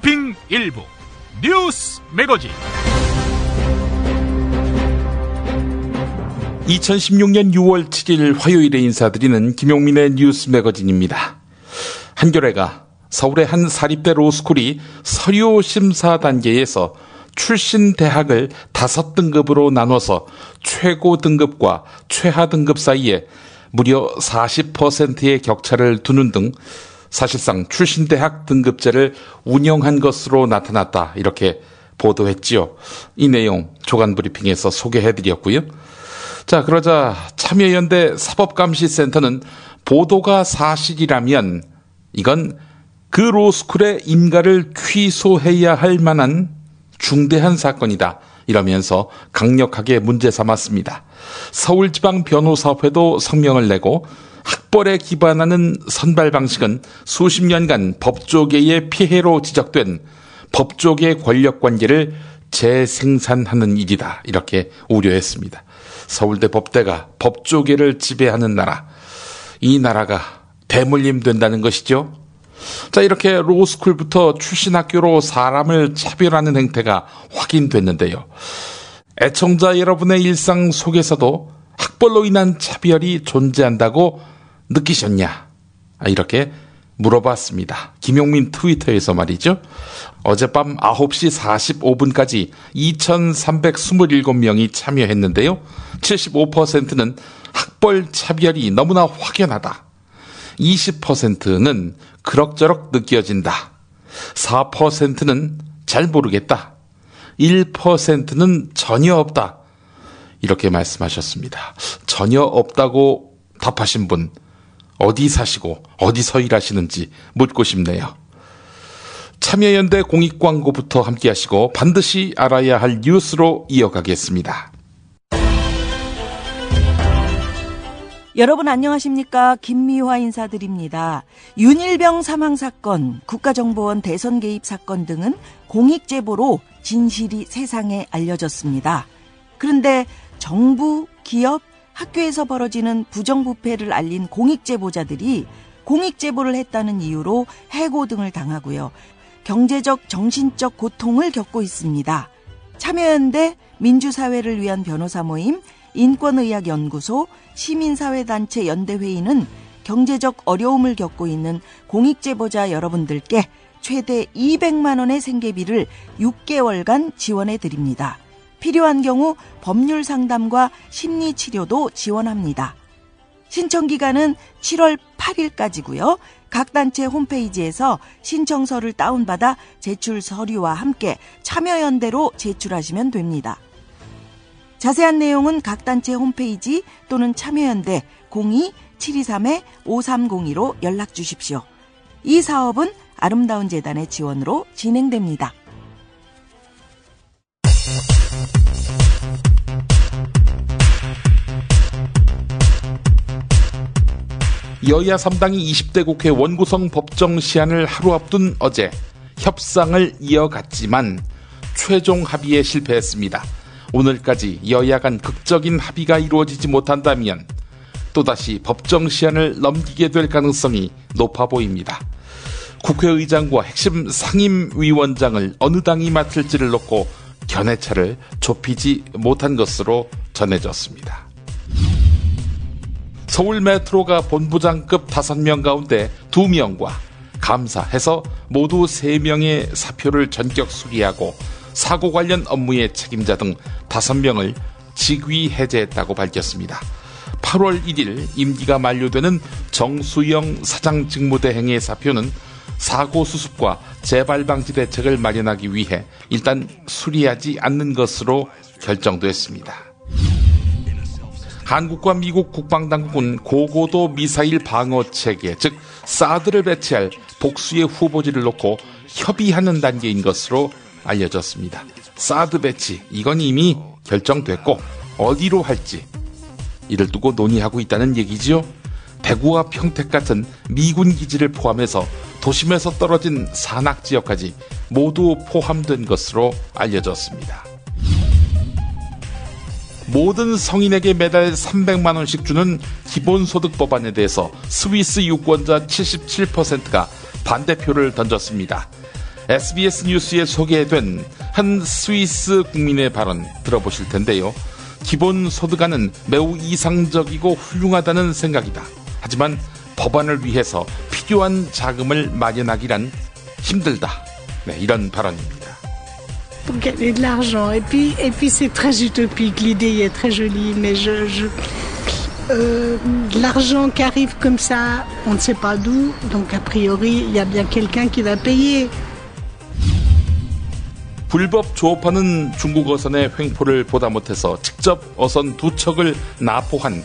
브리핑 일부 뉴스 매거진. 2016년 6월 7일 화요일에 인사드리는 김용민의 뉴스 매거진입니다. 한겨레가 서울의 한 사립대 로스쿨이 서류 심사 단계에서 출신 대학을 5등급으로 나눠서 최고 등급과 최하 등급 사이에 무려 40%의 격차를 두는 등 사실상 출신 대학 등급제를 운영한 것으로 나타났다, 이렇게 보도했지요. 이 내용 조간 브리핑에서 소개해드렸고요. 자, 그러자 참여연대 사법감시센터는 보도가 사실이라면 이건 그 로스쿨의 인가를 취소해야 할 만한 중대한 사건이다, 이러면서 강력하게 문제 삼았습니다. 서울지방변호사회도 성명을 내고 학벌에 기반하는 선발 방식은 수십 년간 법조계의 피해로 지적된 법조계 권력관계를 재생산하는 일이다, 이렇게 우려했습니다. 서울대 법대가 법조계를 지배하는 나라, 이 나라가 대물림 된다는 것이죠. 자, 이렇게 로스쿨부터 출신 학교로 사람을 차별하는 행태가 확인됐는데요. 애청자 여러분의 일상 속에서도 학벌로 인한 차별이 존재한다고 느끼셨냐? 이렇게 물어봤습니다. 김용민 트위터에서 말이죠. 어젯밤 9시 45분까지 2327명이 참여했는데요. 75%는 학벌 차별이 너무나 확연하다. 20%는 그럭저럭 느껴진다. 4%는 잘 모르겠다. 1%는 전혀 없다. 이렇게 말씀하셨습니다. 전혀 없다고 답하신 분, 어디 사시고 어디서 일하시는지 묻고 싶네요. 참여연대 공익광고부터 함께 하시고 반드시 알아야 할 뉴스로 이어가겠습니다. 여러분 안녕하십니까? 김미화 인사드립니다. 윤일병 사망사건, 국가정보원 대선 개입 사건 등은 공익제보로 진실이 세상에 알려졌습니다. 그런데 정부, 기업, 학교에서 벌어지는 부정부패를 알린 공익제보자들이 공익제보를 했다는 이유로 해고 등을 당하고요. 경제적, 정신적 고통을 겪고 있습니다. 참여연대 민주사회를 위한 변호사 모임, 인권의학연구소, 시민사회단체 연대회의는 경제적 어려움을 겪고 있는 공익제보자 여러분들께 최대 200만 원의 생계비를 6개월간 지원해 드립니다. 필요한 경우 법률 상담과 심리치료도 지원합니다. 신청기간은 7월 8일까지고요. 각 단체 홈페이지에서 신청서를 다운받아 제출 서류와 함께 참여연대로 제출하시면 됩니다. 자세한 내용은 각 단체 홈페이지 또는 참여연대 02-723-5302로 연락 주십시오. 이 사업은 아름다운 재단의 지원으로 진행됩니다. 여야 3당이 20대 국회 원구성 법정 시한을 하루 앞둔 어제 협상을 이어갔지만 최종 합의에 실패했습니다. 오늘까지 여야 간 극적인 합의가 이루어지지 못한다면 또다시 법정 시한을 넘기게 될 가능성이 높아 보입니다. 국회의장과 핵심 상임위원장을 어느 당이 맡을지를 놓고 견해차를 좁히지 못한 것으로 전해졌습니다. 서울 메트로가 본부장급 5명 가운데 2명과 감사해서 모두 3명의 사표를 전격 수리하고 사고 관련 업무의 책임자 등 5명을 직위 해제했다고 밝혔습니다. 8월 1일 임기가 만료되는 정수영 사장 직무대행의 사표는 사고 수습과 재발 방지 대책을 마련하기 위해 일단 수리하지 않는 것으로 결정됐습니다. 한국과 미국 국방당국은 고고도 미사일 방어 체계, 즉 사드를 배치할 복수의 후보지를 놓고 협의하는 단계인 것으로 알려졌습니다. 사드 배치, 이건 이미 결정됐고 어디로 할지 이를 두고 논의하고 있다는 얘기지요. 대구와 평택 같은 미군 기지를 포함해서 도심에서 떨어진 산악 지역까지 모두 포함된 것으로 알려졌습니다. 모든 성인에게 매달 300만 원씩 주는 기본소득 법안에 대해서 스위스 유권자 77%가 반대표를 던졌습니다. SBS 뉴스에 소개된 한 스위스 국민의 발언 들어보실 텐데요. 기본소득안은 매우 이상적이고 훌륭하다는 생각이다. 하지만 법안을 위해서 필요한 자금을 마련하기란 힘들다. 네, 이런 발언입니다. Pour gagner de l'argent. Et puis c'est très utopique. L'idée est très jolie, mais l'argent qui arrive comme ça, on ne sait pas d'où. Donc a priori, il y a bien quelqu'un qui va payer. 불법 조업하는 중국 어선의 횡포를 보다 못해서 직접 어선 2척을 납포한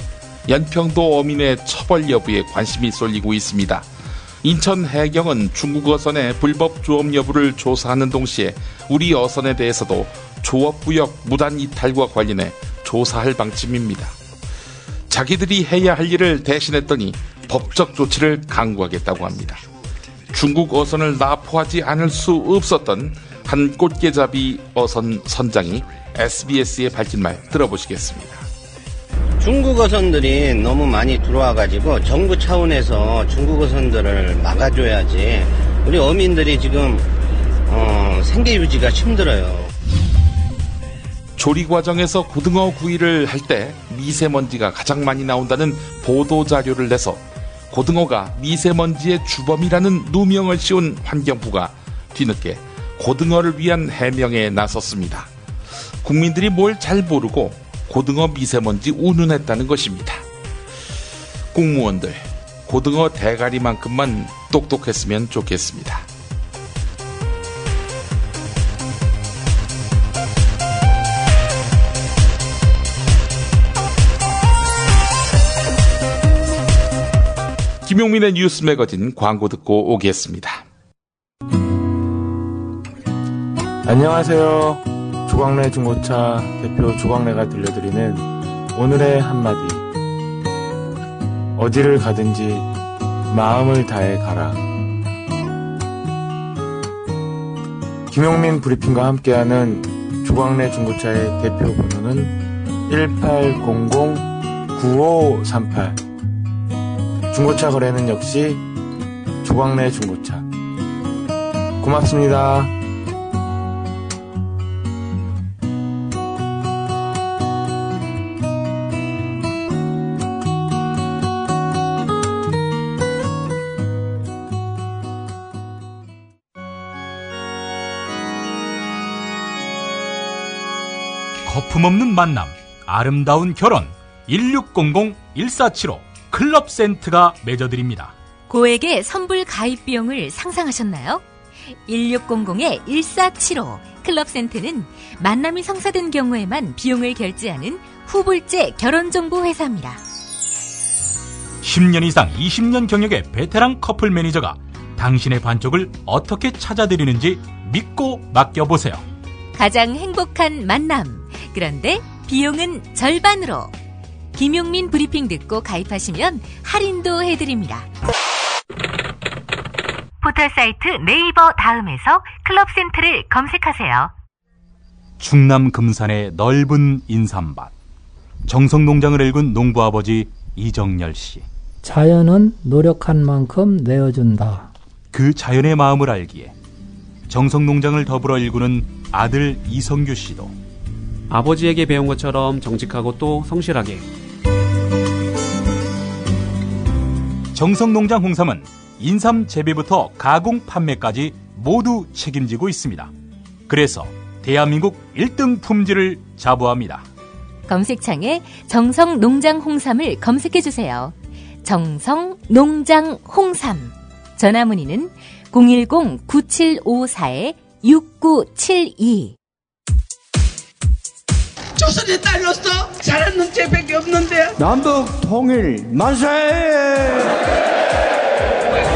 연평도 어민의 처벌 여부에 관심이 쏠리고 있습니다. 인천 해경은 중국 어선의 불법 조업 여부를 조사하는 동시에 우리 어선에 대해서도 조업구역 무단 이탈과 관련해 조사할 방침입니다. 자기들이 해야 할 일을 대신했더니 법적 조치를 강구하겠다고 합니다. 중국 어선을 납포하지 않을 수 없었던 한 꽃게잡이 어선 선장이 SBS에 밝힌 말 들어보시겠습니다. 중국 어선들이 너무 많이 들어와가지고 정부 차원에서 중국 어선들을 막아줘야지 우리 어민들이 지금 생계 유지가 힘들어요. 조리 과정에서 고등어 구이를 할 때 미세먼지가 가장 많이 나온다는 보도 자료를 내서 고등어가 미세먼지의 주범이라는 누명을 씌운 환경부가 뒤늦게 고등어를 위한 해명에 나섰습니다. 국민들이 뭘 잘 모르고 고등어 미세먼지 운운했다는 것입니다. 공무원들, 고등어 대가리만큼만 똑똑했으면 좋겠습니다. 김용민의 뉴스 매거진 광고 듣고 오겠습니다. 안녕하세요. 조광래 중고차 대표 조광래가 들려드리는 오늘의 한마디. 어디를 가든지 마음을 다해 가라. 김용민 브리핑과 함께하는 조광래 중고차의 대표 번호는 1800-9538. 중고차 거래는 역시 조광래 중고차. 고맙습니다. 거품없는 만남, 아름다운 결혼 1600-1475 클럽센트가 맺어드립니다. 고액의 선불 가입 비용을 상상하셨나요? 1600-1475 클럽센트는 만남이 성사된 경우에만 비용을 결제하는 후불제 결혼정보 회사입니다. 10년 이상 20년 경력의 베테랑 커플 매니저가 당신의 반쪽을 어떻게 찾아드리는지 믿고 맡겨보세요. 가장 행복한 만남. 그런데 비용은 절반으로. 김용민 브리핑 듣고 가입하시면 할인도 해드립니다. 포털사이트 네이버 다음에서 클럽센트를 검색하세요. 충남 금산의 넓은 인삼밭. 정성농장을 일군 농부아버지 이정열 씨. 자연은 노력한 만큼 내어준다. 그 자연의 마음을 알기에 정성농장을 더불어 일구는 아들 이성규 씨도 아버지에게 배운 것처럼 정직하고 또 성실하게. 정성농장 홍삼은 인삼 재배부터 가공 판매까지 모두 책임지고 있습니다. 그래서 대한민국 1등 품질을 자부합니다. 검색창에 정성농장 홍삼을 검색해주세요. 정성농장 홍삼. 전화문의는 010-9754-6972. 조선의 딸로서 잘하는 죄밖에 없는데. 남북 통일 만세!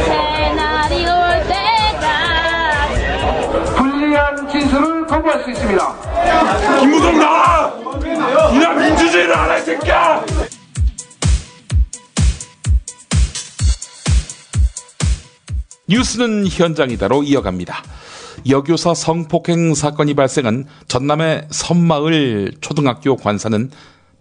새날이 올 때가 불리한 진술을 거부할 수 있습니다. 김무성 나와! 이런 민주주의를 하라 이 새끼야! 뉴스는 현장이다로 이어갑니다. 여교사 성폭행 사건이 발생한 전남의 섬마을 초등학교 관사는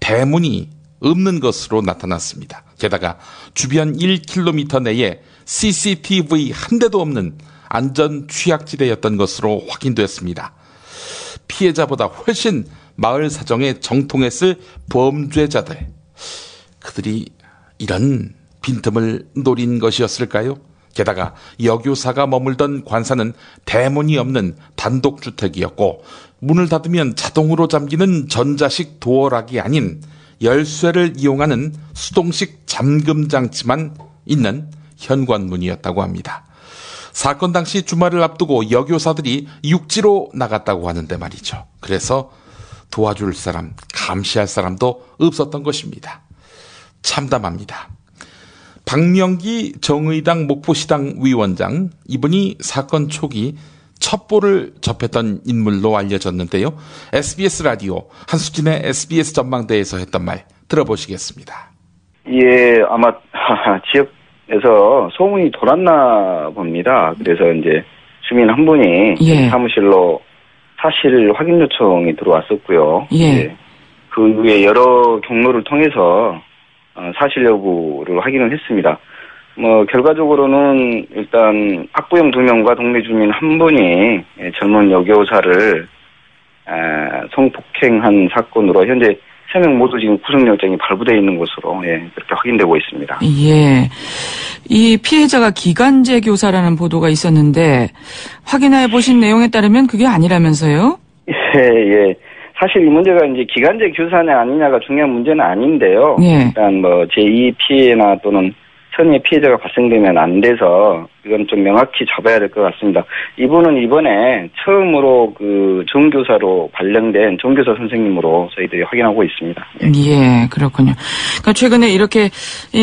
대문이 없는 것으로 나타났습니다. 게다가 주변 1km 내에 CCTV 한 대도 없는 안전 취약지대였던 것으로 확인됐습니다. 피해자보다 훨씬 마을 사정에 정통했을 범죄자들, 그들이 이런 빈틈을 노린 것이었을까요? 게다가 여교사가 머물던 관사는 대문이 없는 단독주택이었고 문을 닫으면 자동으로 잠기는 전자식 도어락이 아닌 열쇠를 이용하는 수동식 잠금장치만 있는 현관문이었다고 합니다. 사건 당시 주말을 앞두고 여교사들이 육지로 나갔다고 하는데 말이죠. 그래서 도와줄 사람, 감시할 사람도 없었던 것입니다. 참담합니다. 박명기 정의당 목포시당 위원장, 이분이 사건 초기 첩보를 접했던 인물로 알려졌는데요. SBS 라디오 한수진의 SBS 전망대에서 했던 말 들어보시겠습니다. 예, 아마 지역에서 소문이 돌았나 봅니다. 그래서 이제 주민 한 분이 사무실로 사실 확인 요청이 들어왔었고요. 예. 그 이후에 여러 경로를 통해서 사실 여부를 확인을 했습니다. 결과적으로는 일단 학부형 2명과 동네 주민 한 분이 젊은 여교사를 성폭행한 사건으로 현재 3명 모두 지금 구속영장이 발부되어 있는 것으로 그렇게 확인되고 있습니다. 예. 이 피해자가 기간제 교사라는 보도가 있었는데 확인해 보신 내용에 따르면 그게 아니라면서요? 예. 사실 이 문제가 이제 기간제 교사냐 아니냐가 중요한 문제는 아닌데요. 일단 제2 피해나 또는 선의의 피해자가 발생되면 안 돼서 이건 좀 명확히 잡아야 될 것 같습니다. 이분은 이번에 처음으로 그 정교사로 발령된 정교사 선생님으로 저희들이 확인하고 있습니다. 예, 그렇군요. 그러니까 최근에 이렇게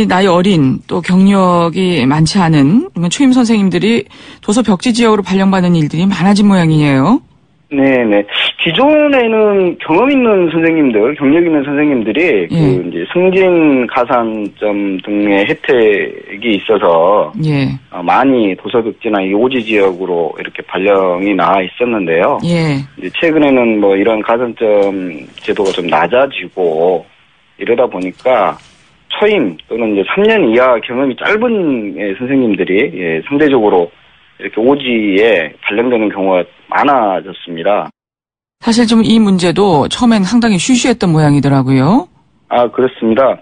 나이 어린 또 경력이 많지 않은 초임 선생님들이 도서 벽지 지역으로 발령받는 일들이 많아진 모양이에요. 네네. 기존에는 경험 있는 선생님들, 경력 있는 선생님들이 그 이제 승진 가산점 등의 혜택이 있어서 많이 도서극지나 이 오지 지역으로 이렇게 발령이 나와 있었는데요. 이제 최근에는 이런 가산점 제도가 좀 낮아지고 이러다 보니까 초임 또는 이제 3년 이하 경험이 짧은 선생님들이 상대적으로 이렇게 오지에 발령되는 경우가 많아졌습니다. 사실 좀 이 문제도 처음엔 상당히 쉬쉬했던 모양이더라고요. 아, 그렇습니다.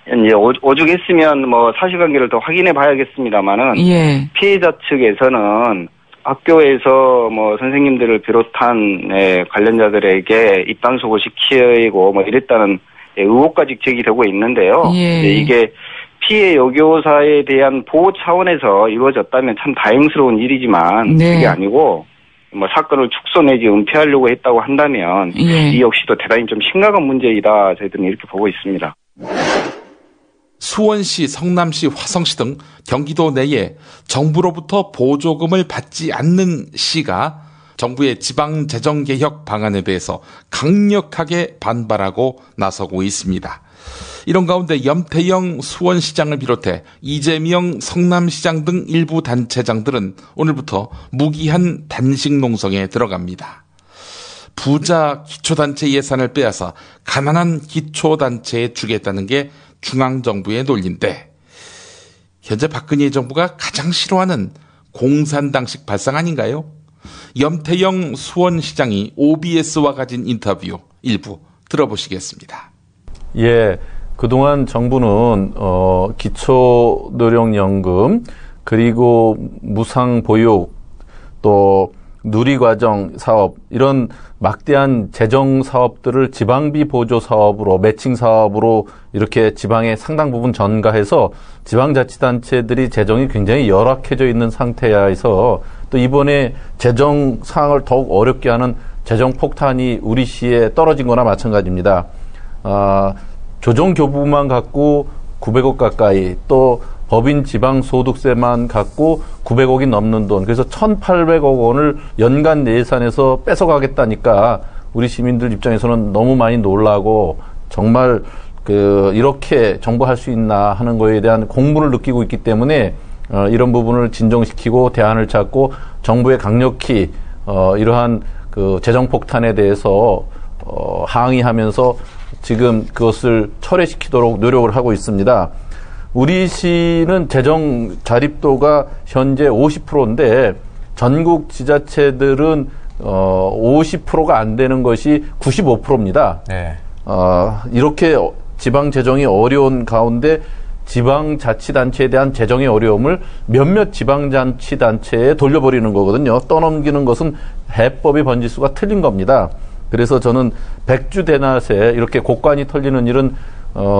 이제 오죽했으면 사실관계를 더 확인해 봐야겠습니다만은 피해자 측에서는 학교에서 선생님들을 비롯한 관련자들에게 입단속을 시키고 이랬다는 의혹까지 제기되고 있는데요. 이게 피해 여교사에 대한 보호 차원에서 이루어졌다면 참 다행스러운 일이지만 그게 아니고 사건을 축소 내지 은폐하려고 했다고 한다면 이 역시도 대단히 좀 심각한 문제이다 저희들은 이렇게 보고 있습니다. 수원시, 성남시, 화성시 등 경기도 내에 정부로부터 보조금을 받지 않는 시가 정부의 지방재정개혁 방안에 대해서 강력하게 반발하고 나서고 있습니다. 이런 가운데 염태영 수원시장을 비롯해 이재명 성남시장 등 일부 단체장들은 오늘부터 무기한 단식 농성에 들어갑니다. 부자 기초단체 예산을 빼앗아 가난한 기초단체에 주겠다는 게 중앙정부의 논리인데 현재 박근혜 정부가 가장 싫어하는 공산당식 발상 아닌가요? 염태영 수원시장이 OBS와 가진 인터뷰 일부 들어보시겠습니다. 예, 그동안 정부는 기초노령연금 그리고 무상보육 또 누리과정 사업 이런 막대한 재정 사업들을 지방비 보조 사업으로 매칭 사업으로 이렇게 지방에 상당 부분 전가해서 지방자치단체들이 재정이 굉장히 열악해져 있는 상태에서 또 이번에 재정 상황을 더욱 어렵게 하는 재정 폭탄이 우리 시에 떨어진 거나 마찬가지입니다. 조정교부만 갖고 900억 가까이 또 법인 지방소득세만 갖고 900억이 넘는 돈, 그래서 1,800억 원을 연간 예산에서 뺏어가겠다니까 우리 시민들 입장에서는 너무 많이 놀라고 정말 이렇게 정부할 수 있나 하는 거에 대한 공분을 느끼고 있기 때문에 이런 부분을 진정시키고 대안을 찾고 정부에 강력히 이러한 재정 폭탄에 대해서 항의하면서 지금 그것을 철회시키도록 노력을 하고 있습니다. 우리 시는 재정 자립도가 현재 50%인데 전국 지자체들은 50%가 안 되는 것이 95%입니다. 네. 이렇게 지방 재정이 어려운 가운데 지방자치단체에 대한 재정의 어려움을 몇몇 지방자치단체에 돌려버리는 거거든요. 떠넘기는 것은 해법의 번지수가 틀린 겁니다. 그래서 저는 백주대낮에 이렇게 곡간이 털리는 일은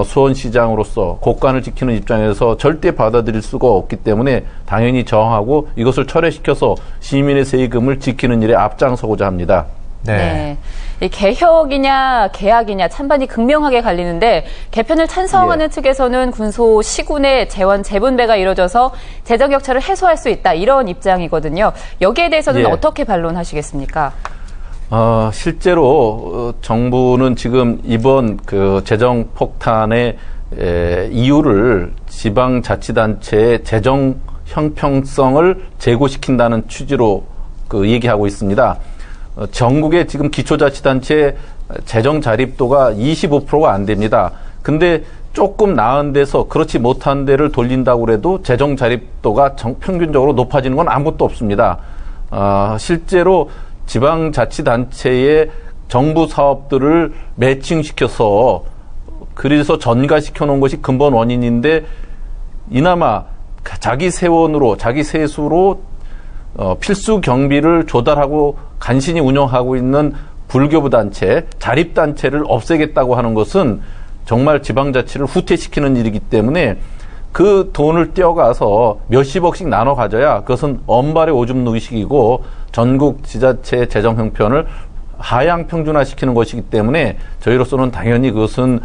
수원시장으로서 곡간을 지키는 입장에서 절대 받아들일 수가 없기 때문에 당연히 저항하고 이것을 철회시켜서 시민의 세금을 지키는 일에 앞장서고자 합니다. 네. 이 개혁이냐 개학이냐 찬반이 극명하게 갈리는데 개편을 찬성하는 측에서는 군소 시군의 재원 재분배가 이루어져서 재정 격차를 해소할 수 있다 이런 입장이거든요. 여기에 대해서는 어떻게 반론하시겠습니까? 실제로 정부는 지금 이번 그 재정 폭탄의 이유를 지방자치단체의 재정 형평성을 제고시킨다는 취지로 얘기하고 있습니다. 전국의 지금 기초자치단체 재정 자립도가 25%가 안 됩니다. 근데 조금 나은 데서 그렇지 못한 데를 돌린다고 해도 재정 자립도가 평균적으로 높아지는 건 아무것도 없습니다. 실제로 지방자치단체의 정부 사업들을 매칭시켜서 그래서 전가시켜 놓은 것이 근본 원인인데 이나마 자기 세원으로 자기 세수로 필수 경비를 조달하고 간신히 운영하고 있는 불교부 단체, 자립단체를 없애겠다고 하는 것은 정말 지방자치를 후퇴시키는 일이기 때문에 그 돈을 떼어가서 몇십억씩 나눠 가져야 그것은 엄발의 오줌 누기식이고 전국 지자체 재정 형편을 하향 평준화시키는 것이기 때문에 저희로서는 당연히 그것은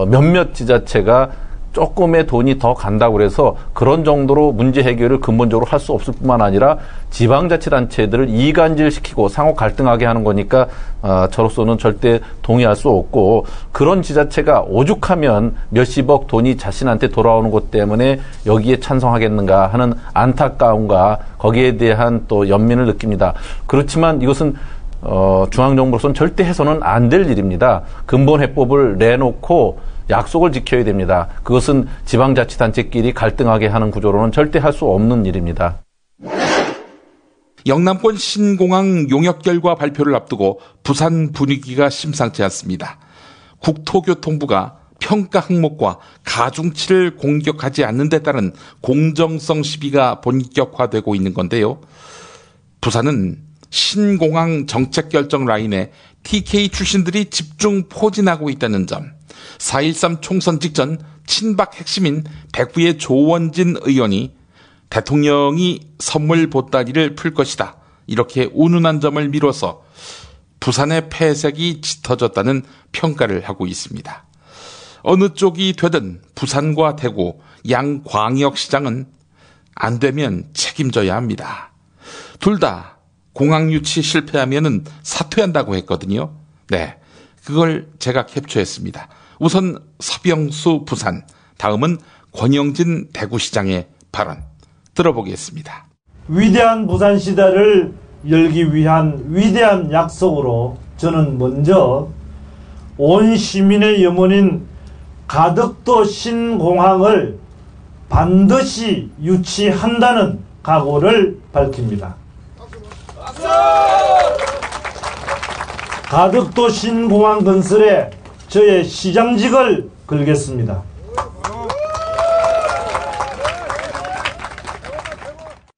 몇몇 지자체가 조금의 돈이 더 간다고 해서 그런 정도로 문제 해결을 근본적으로 할 수 없을 뿐만 아니라 지방자치단체들을 이간질시키고 상호 갈등하게 하는 거니까 저로서는 절대 동의할 수 없고 그런 지자체가 오죽하면 몇십억 돈이 자신한테 돌아오는 것 때문에 여기에 찬성하겠는가 하는 안타까움과 거기에 대한 또 연민을 느낍니다. 그렇지만 이것은 중앙정부로서는 절대 해서는 안 될 일입니다. 근본 해법을 내놓고 약속을 지켜야 됩니다. 그것은 지방자치단체끼리 갈등하게 하는 구조로는 절대 할 수 없는 일입니다. 영남권 신공항 용역 결과 발표를 앞두고 부산 분위기가 심상치 않습니다. 국토교통부가 평가 항목과 가중치를 공격하지 않는 데 따른 공정성 시비가 본격화되고 있는 건데요. 부산은 신공항 정책 결정 라인에 TK 출신들이 집중 포진하고 있다는 점, 4.13 총선 직전 친박 핵심인 대구의 조원진 의원이 대통령이 선물 보따리를 풀 것이다, 이렇게 운운한 점을 미뤄서 부산의 폐색이 짙어졌다는 평가를 하고 있습니다. 어느 쪽이 되든 부산과 대구 양 광역시장은 안 되면 책임져야 합니다. 둘 다 공항 유치 실패하면은 사퇴한다고 했거든요. 네, 그걸 제가 캡처했습니다. 우선 서병수 부산, 다음은 권영진 대구시장의 발언 들어보겠습니다. 위대한 부산 시대를 열기 위한 위대한 약속으로 저는 먼저 온 시민의 염원인 가덕도 신공항을 반드시 유치한다는 각오를 밝힙니다. 가덕도 신공항 건설에 저의 시장직을 걸겠습니다.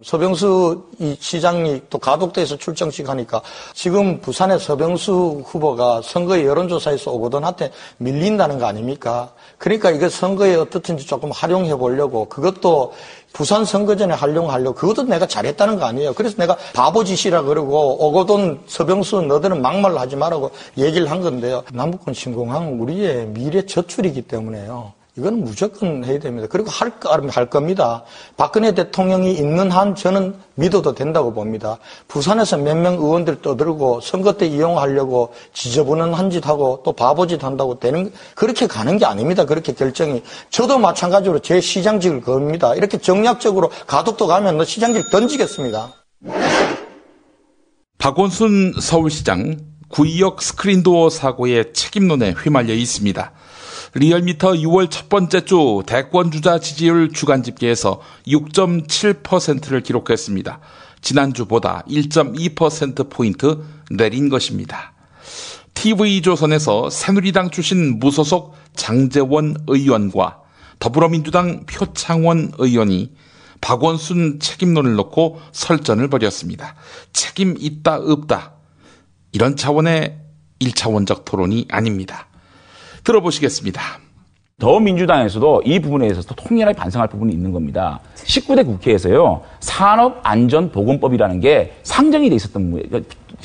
서병수 이 시장이 또 가덕도에서 출정식 하니까 지금 부산의 서병수 후보가 선거의 여론조사에서 오거돈한테 밀린다는 거 아닙니까? 그러니까 이거 선거에 어떻든지 조금 활용해 보려고, 그것도 부산 선거전에 활용하려고, 그것도 내가 잘했다는 거 아니에요. 그래서 내가 바보짓이라 그러고 오거돈 서병수 너들은 막말로 하지 말라고 얘기를 한 건데요. 남북권 신공항은 우리의 미래 저출이기 때문에요. 이건 무조건 해야 됩니다. 그리고 할 겁니다. 박근혜 대통령이 있는 한 저는 믿어도 된다고 봅니다. 부산에서 몇 명 의원들 떠들고 선거 때 이용하려고 지저분한 한 짓 하고 또 바보짓 한다고 되는, 그렇게 가는 게 아닙니다. 그렇게 결정이. 저도 마찬가지로 제 시장직을 겁니다. 이렇게 정략적으로 가덕도 가면 너 시장직 던지겠습니다. 박원순 서울시장 구의역 스크린도어 사고의 책임론에 휘말려 있습니다. 리얼미터 6월 첫 번째 주 대권 주자 지지율 주간 집계에서 6.7%를 기록했습니다. 지난주보다 1.2%포인트 내린 것입니다. TV조선에서 새누리당 출신 무소속 장제원 의원과 더불어민주당 표창원 의원이 박원순 책임론을 놓고 설전을 벌였습니다. 책임 있다 없다 이런 차원의 1차원적 토론이 아닙니다. 들어보시겠습니다. 더민주당에서도 이 부분에 대해서 통렬하게 반성할 부분이 있는 겁니다. 19대 국회에서요, 산업안전보건법이라는 게 상정이 돼 있었던 거예요.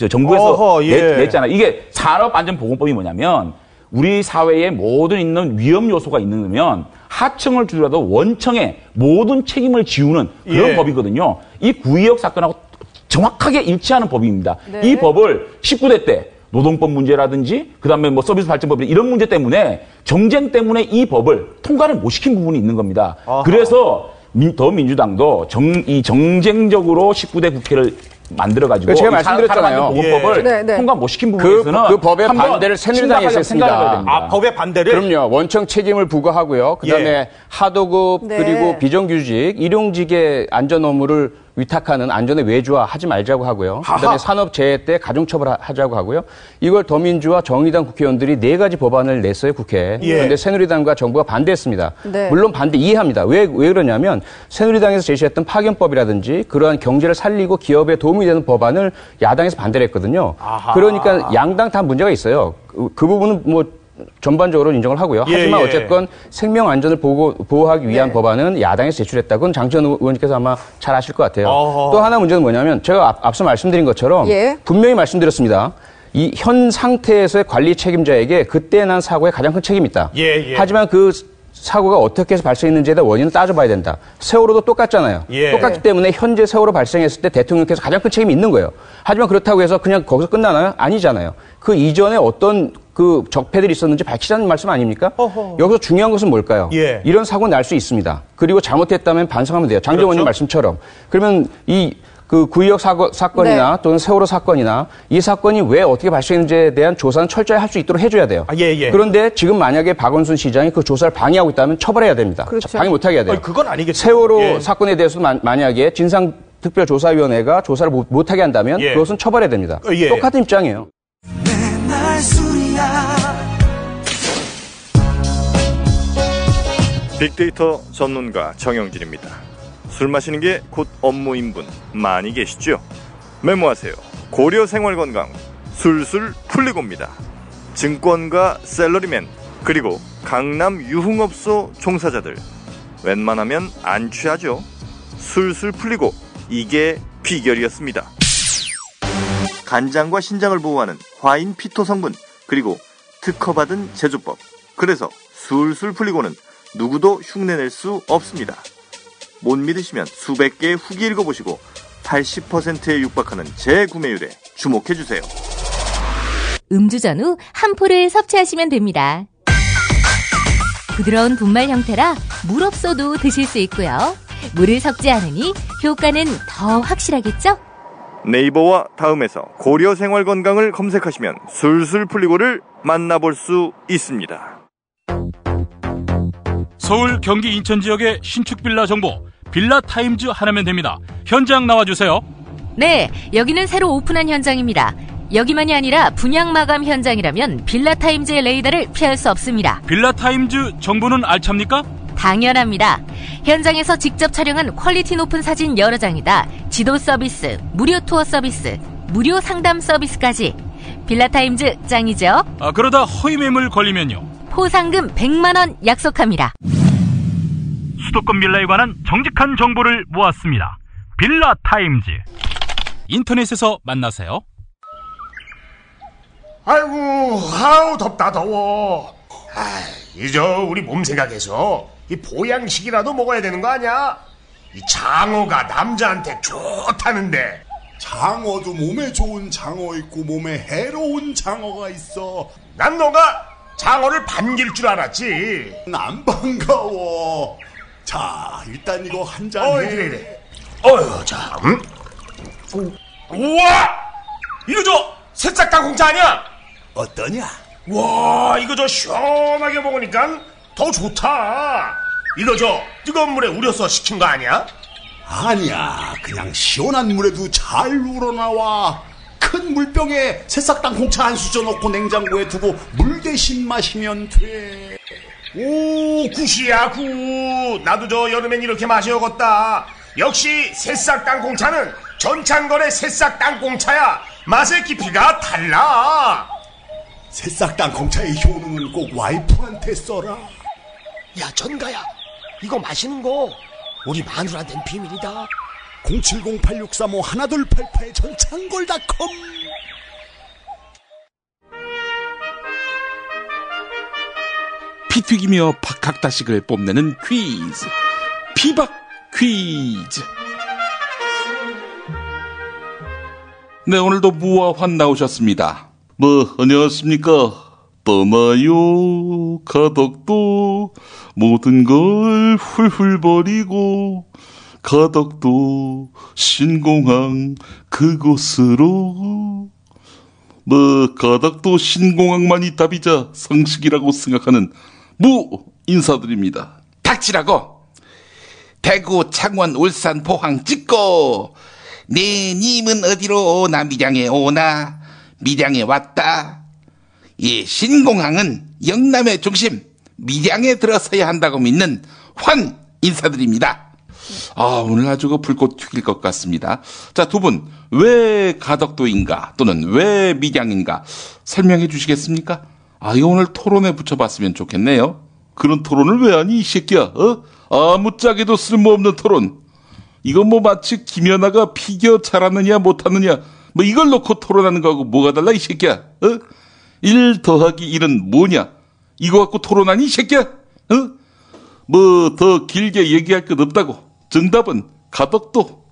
정부에서 냈잖아요. 이게 산업안전보건법이 뭐냐면 우리 사회에 모든 있는 위험 요소가 있는 하청을 주더라도 원청에 모든 책임을 지우는 그런 법이거든요. 이 구의역 사건하고 정확하게 일치하는 법입니다. 네. 이 법을 19대 때 노동법 문제라든지 그다음에 뭐 서비스 발전법 이런 문제 때문에 정쟁 때문에 이 법을 통과를 못 시킨 부분이 있는 겁니다. 아하. 그래서 더민주당도 이 정쟁적으로 19대 국회를 만들어가지고 제가 말씀드렸잖아요. 보건법을 통과 못 시킨 부분에서는 그 법의 반대를 새누리당이 했습니다. 법의 반대를? 그럼요. 원청 책임을 부과하고요. 그다음에 하도급 그리고 비정규직, 일용직의 안전 업무를 위탁하는 안전의 외주화 하지 말자고 하고요. 그다음에 산업재해 때 가중처벌 하자고 하고요. 이걸 더민주와 정의당 국회의원들이 4가지 법안을 냈어요, 국회에. 그런데 새누리당과 정부가 반대했습니다. 네. 물론 반대 이해합니다. 왜 그러냐면 새누리당에서 제시했던 파견법이라든지 그러한 경제를 살리고 기업에 도움이 되는 법안을 야당에서 반대를 했거든요. 그러니까 양당 다 문제가 있어요. 그 부분은 뭐 전반적으로 인정을 하고요. 하지만 어쨌건 생명 안전을 보호하기 위한 법안은 야당에서 제출했다고는 장지원 의원님께서 아마 잘 아실 것 같아요. 또 하나 문제는 뭐냐면 제가 앞서 말씀드린 것처럼 분명히 말씀드렸습니다. 이 현 상태에서의 관리 책임자에게 그때 난 사고에 가장 큰 책임이 있다. 하지만 그 사고가 어떻게 해서 발생했는지에 대한 원인을 따져봐야 된다. 세월호도 똑같잖아요. 똑같기 때문에 현재 세월호 발생했을 때 대통령께서 가장 큰 책임이 있는 거예요. 하지만 그렇다고 해서 그냥 거기서 끝나나요? 아니잖아요. 그 이전에 어떤 그 적폐들이 있었는지 밝히자는 말씀 아닙니까? 여기서 중요한 것은 뭘까요? 이런 사고는 날 수 있습니다. 그리고 잘못했다면 반성하면 돼요. 장정원님 말씀처럼. 그러면 그 구의역 사건이나 또는 세월호 사건이나 이 사건이 왜 어떻게 발생했는지에 대한 조사는 철저히 할 수 있도록 해줘야 돼요. 그런데 지금 만약에 박원순 시장이 그 조사를 방해하고 있다면 처벌해야 됩니다. 방해 못하게 해야 돼요. 그건 아니겠죠. 세월호 사건에 대해서 만약에 진상특별조사위원회가 조사를 못하게 한다면 그것은 처벌해야 됩니다. 똑같은 입장이에요. 빅데이터 전문가 정영진입니다. 술 마시는 게 곧 업무인 분 많이 계시죠? 메모하세요. 고려생활건강 술술 풀리고입니다. 증권가 샐러리맨 그리고 강남 유흥업소 종사자들 웬만하면 안 취하죠? 술술 풀리고 이게 비결이었습니다. 간장과 신장을 보호하는 화인 피토 성분 그리고 특허받은 제조법 그래서 술술 풀리고는 누구도 흉내낼 수 없습니다. 못 믿으시면 수백 개의 후기 읽어보시고 80%에 육박하는 재구매율에 주목해주세요. 음주 전후 한 포를 섭취하시면 됩니다. 부드러운 분말 형태라 물 없어도 드실 수 있고요. 물을 섞지 않으니 효과는 더 확실하겠죠? 네이버와 다음에서 고려생활건강을 검색하시면 술술 풀리고를 만나볼 수 있습니다. 서울, 경기, 인천 지역의 신축 빌라 정보 빌라타임즈 하나면 됩니다. 현장 나와주세요. 네, 여기는 새로 오픈한 현장입니다. 여기만이 아니라 분양 마감 현장이라면 빌라타임즈의 레이더를 피할 수 없습니다. 빌라타임즈 정보는 알찹니까? 당연합니다. 현장에서 직접 촬영한 퀄리티 높은 사진 여러 장이다. 지도 서비스, 무료 투어 서비스, 무료 상담 서비스까지. 빌라타임즈 짱이죠? 그러다 허위 매물 걸리면요? 포상금 100만 원 약속합니다. 수도권 빌라에 관한 정직한 정보를 모았습니다. 빌라타임즈. 인터넷에서 만나세요. 아이고, 아우 덥다 더워. 이제 우리 몸 생각해서 이 보양식이라도 먹어야 되는 거 아니야? 이 장어가 남자한테 좋다는데. 장어도 몸에 좋은 장어 있고 몸에 해로운 장어가 있어. 난 너가 장어를 반길 줄 알았지. 안 반가워. 자, 일단 이거 한 잔 해. 그래. 자, 우와! 이거 저 새싹 땅콩차 아니야? 어떠냐? 와, 이거 저 시원하게 먹으니까 더 좋다. 이거 저 뜨거운 물에 우려서 시킨 거 아니야? 아니야, 그냥 시원한 물에도 잘 우러나와. 큰 물병에 새싹 땅콩차 한 수저 넣고 냉장고에 두고 물 대신 마시면 돼. 오, 굿이야, 굿. 나도 저 여름엔 이렇게 마셔야겠다. 역시 새싹 땅콩차는 전창걸의 새싹 땅콩차야. 맛의 깊이가 달라. 새싹 땅콩차의 효능은 꼭 와이프한테 써라. 야, 전가야, 이거 마시는 거 우리 마누라한테는 비밀이다. 070-8635-1288 전창걸닷컴. 피 튀기며 박학다식을 뽐내는 퀴즈, 피박 퀴즈. 네, 오늘도 무와 환 나오셨습니다. 안녕하십니까. 떠나요 가덕도, 모든 걸 훌훌 버리고 가덕도 신공항 그곳으로. 가덕도 신공항만이 답이자 상식이라고 생각하는 무 인사드립니다. 닥치라고. 대구, 창원, 울산, 포항 찍고. 네 님은 어디로 오나? 밀양에 오나? 밀양에 왔다. 이 신공항은 영남의 중심 밀양에 들어서야 한다고 믿는 환 인사드립니다. 오늘 아주 불꽃 튀길 것 같습니다. 자, 두 분, 왜 가덕도인가 또는 왜 밀양인가 설명해 주시겠습니까? 이거 오늘 토론에 붙여봤으면 좋겠네요. 그런 토론을 왜 하니, 이 새끼야? 아무짝에도 쓸모없는 토론. 이거 마치 김연아가 피겨 잘하느냐 못하느냐 이걸 놓고 토론하는 거하고 뭐가 달라, 이 새끼야? 1 더하기 1은 뭐냐? 이거 갖고 토론하니, 이 새끼야? 더 길게 얘기할 것 없다고. 정답은 가덕도.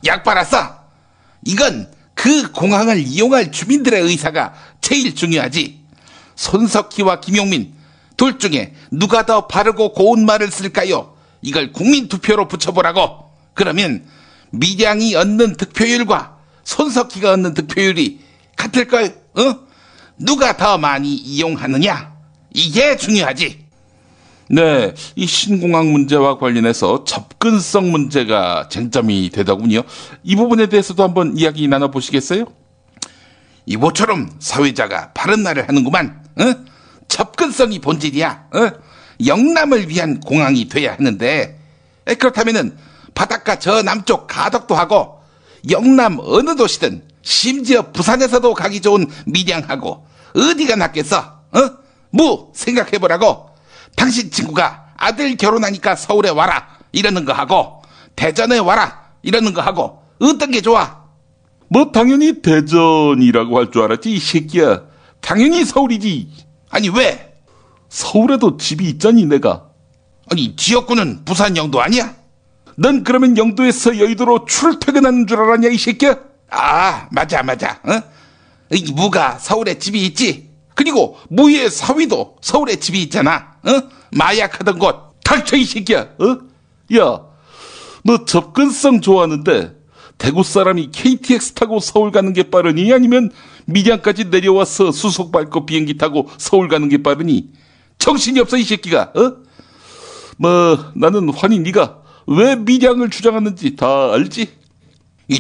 약 빨았어. 이건 그 공항을 이용할 주민들의 의사가 제일 중요하지. 손석희와 김용민 둘 중에 누가 더 바르고 고운 말을 쓸까요? 이걸 국민투표로 붙여보라고. 그러면 밀양이 얻는 득표율과 손석희가 얻는 득표율이 같을걸? 누가 더 많이 이용하느냐? 이게 중요하지. 네, 이 신공항 문제와 관련해서 접근성 문제가 쟁점이 되더군요. 이 부분에 대해서도 한번 이야기 나눠보시겠어요? 이모처럼 사회자가 바른 말을 하는구만. 접근성이 본질이야. 영남을 위한 공항이 돼야 하는데, 그렇다면은 바닷가 저 남쪽 가덕도하고 영남 어느 도시든 심지어 부산에서도 가기 좋은 밀양하고 어디가 낫겠어? 생각해보라고. 당신 친구가 아들 결혼하니까 서울에 와라 이러는 거 하고 대전에 와라 이러는 거 하고 어떤 게 좋아? 당연히 대전이라고 할 줄 알았지, 이 새끼야. 당연히 서울이지. 아니, 왜? 서울에도 집이 있잖니, 내가. 아니, 지역구는 부산 영도 아니야? 넌 그러면 영도에서 여의도로 출퇴근하는 줄 알았냐, 이 새끼야? 맞아. 이 무가 서울에 집이 있지. 그리고 무의 사위도 서울에 집이 있잖아. 마약하던 곳. 닥쳐, 이 새끼야. 야, 너 접근성 좋아하는데 대구 사람이 KTX 타고 서울 가는 게 빠르니, 아니면 밀양까지 내려와서 수속 밟고 비행기 타고 서울 가는 게 빠르니? 정신이 없어, 이 새끼가. 나는 환희 네가 왜 밀양을 주장하는지 다 알지?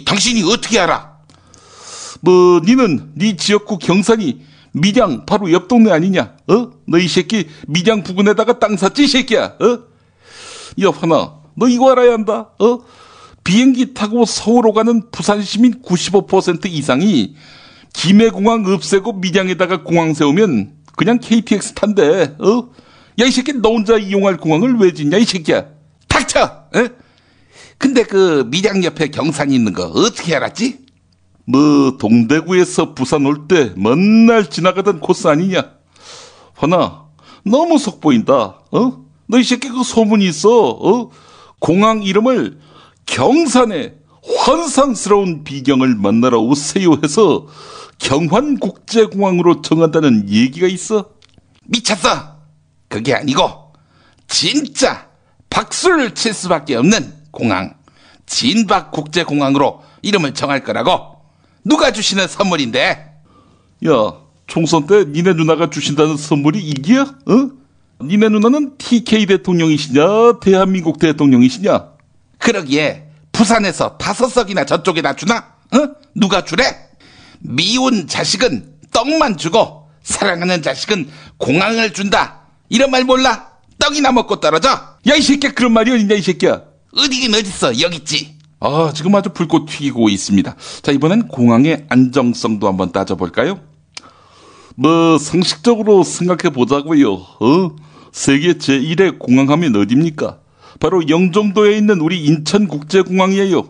당신이 어떻게 알아? 니는 네 지역구 경산이 밀양 바로 옆 동네 아니냐? 너 이 새끼 밀양 부근에다가 땅 샀지, 이 새끼야? 야, 환아, 너 이거 알아야 한다. 비행기 타고 서울로 가는 부산 시민 95% 이상이 김해공항 없애고 밀양에다가 공항 세우면 그냥 KTX 탄대. 야, 이 새끼 너 혼자 이용할 공항을 왜 짓냐, 이 새끼야? 닥쳐! 근데 그 밀양 옆에 경산이 있는 거 어떻게 알았지? 동대구에서 부산 올 때 맨날 지나가던 코스 아니냐? 환아, 너무 속보인다. 너 이 새끼 그 소문이 있어. 공항 이름을 경산의 환상스러운 비경을 만나러 오세요 해서 경환국제공항으로 정한다는 얘기가 있어. 미쳤어. 그게 아니고 진짜 박수를 칠 수밖에 없는 공항, 진박국제공항으로 이름을 정할 거라고. 누가 주시는 선물인데? 야, 총선 때 니네 누나가 주신다는 선물이 이게야? 니네 누나는 TK 대통령이시냐, 대한민국 대통령이시냐? 그러기에 부산에서 5석이나 저쪽에다 주나? 누가 주래? 미운 자식은 떡만 주고 사랑하는 자식은 공항을 준다. 이런 말 몰라? 떡이나 먹고 떨어져? 야, 이 새끼야, 그런 말이 어딨냐, 이 새끼야. 어디긴 어딨어, 여기 있지. 지금 아주 불꽃 튀기고 있습니다. 자, 이번엔 공항의 안정성도 한번 따져볼까요? 상식적으로 생각해 보자고요. 세계 제1의 공항하면 어딥니까? 바로 영종도에 있는 우리 인천국제공항이에요.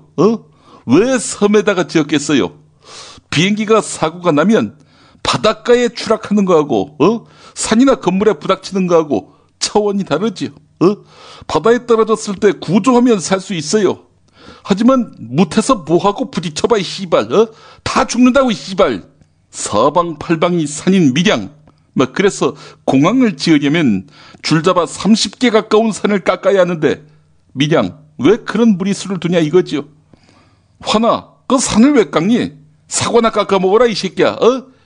왜 섬에다가 지었겠어요? 비행기가 사고가 나면 바닷가에 추락하는 거하고 산이나 건물에 부닥치는 거하고 차원이 다르지요. 바다에 떨어졌을 때 구조하면 살 수 있어요. 하지만 못해서 뭐하고 부딪혀봐, 씨발. 다 죽는다고, 씨발. 사방팔방이 산인 밀양. 그래서 공항을 지으려면 줄잡아 30개 가까운 산을 깎아야 하는데 밀양, 왜 그런 무리수를 두냐 이거지요. 화나, 그 산을 왜 깎니? 사과나 깎아 먹어라, 이 새끼야.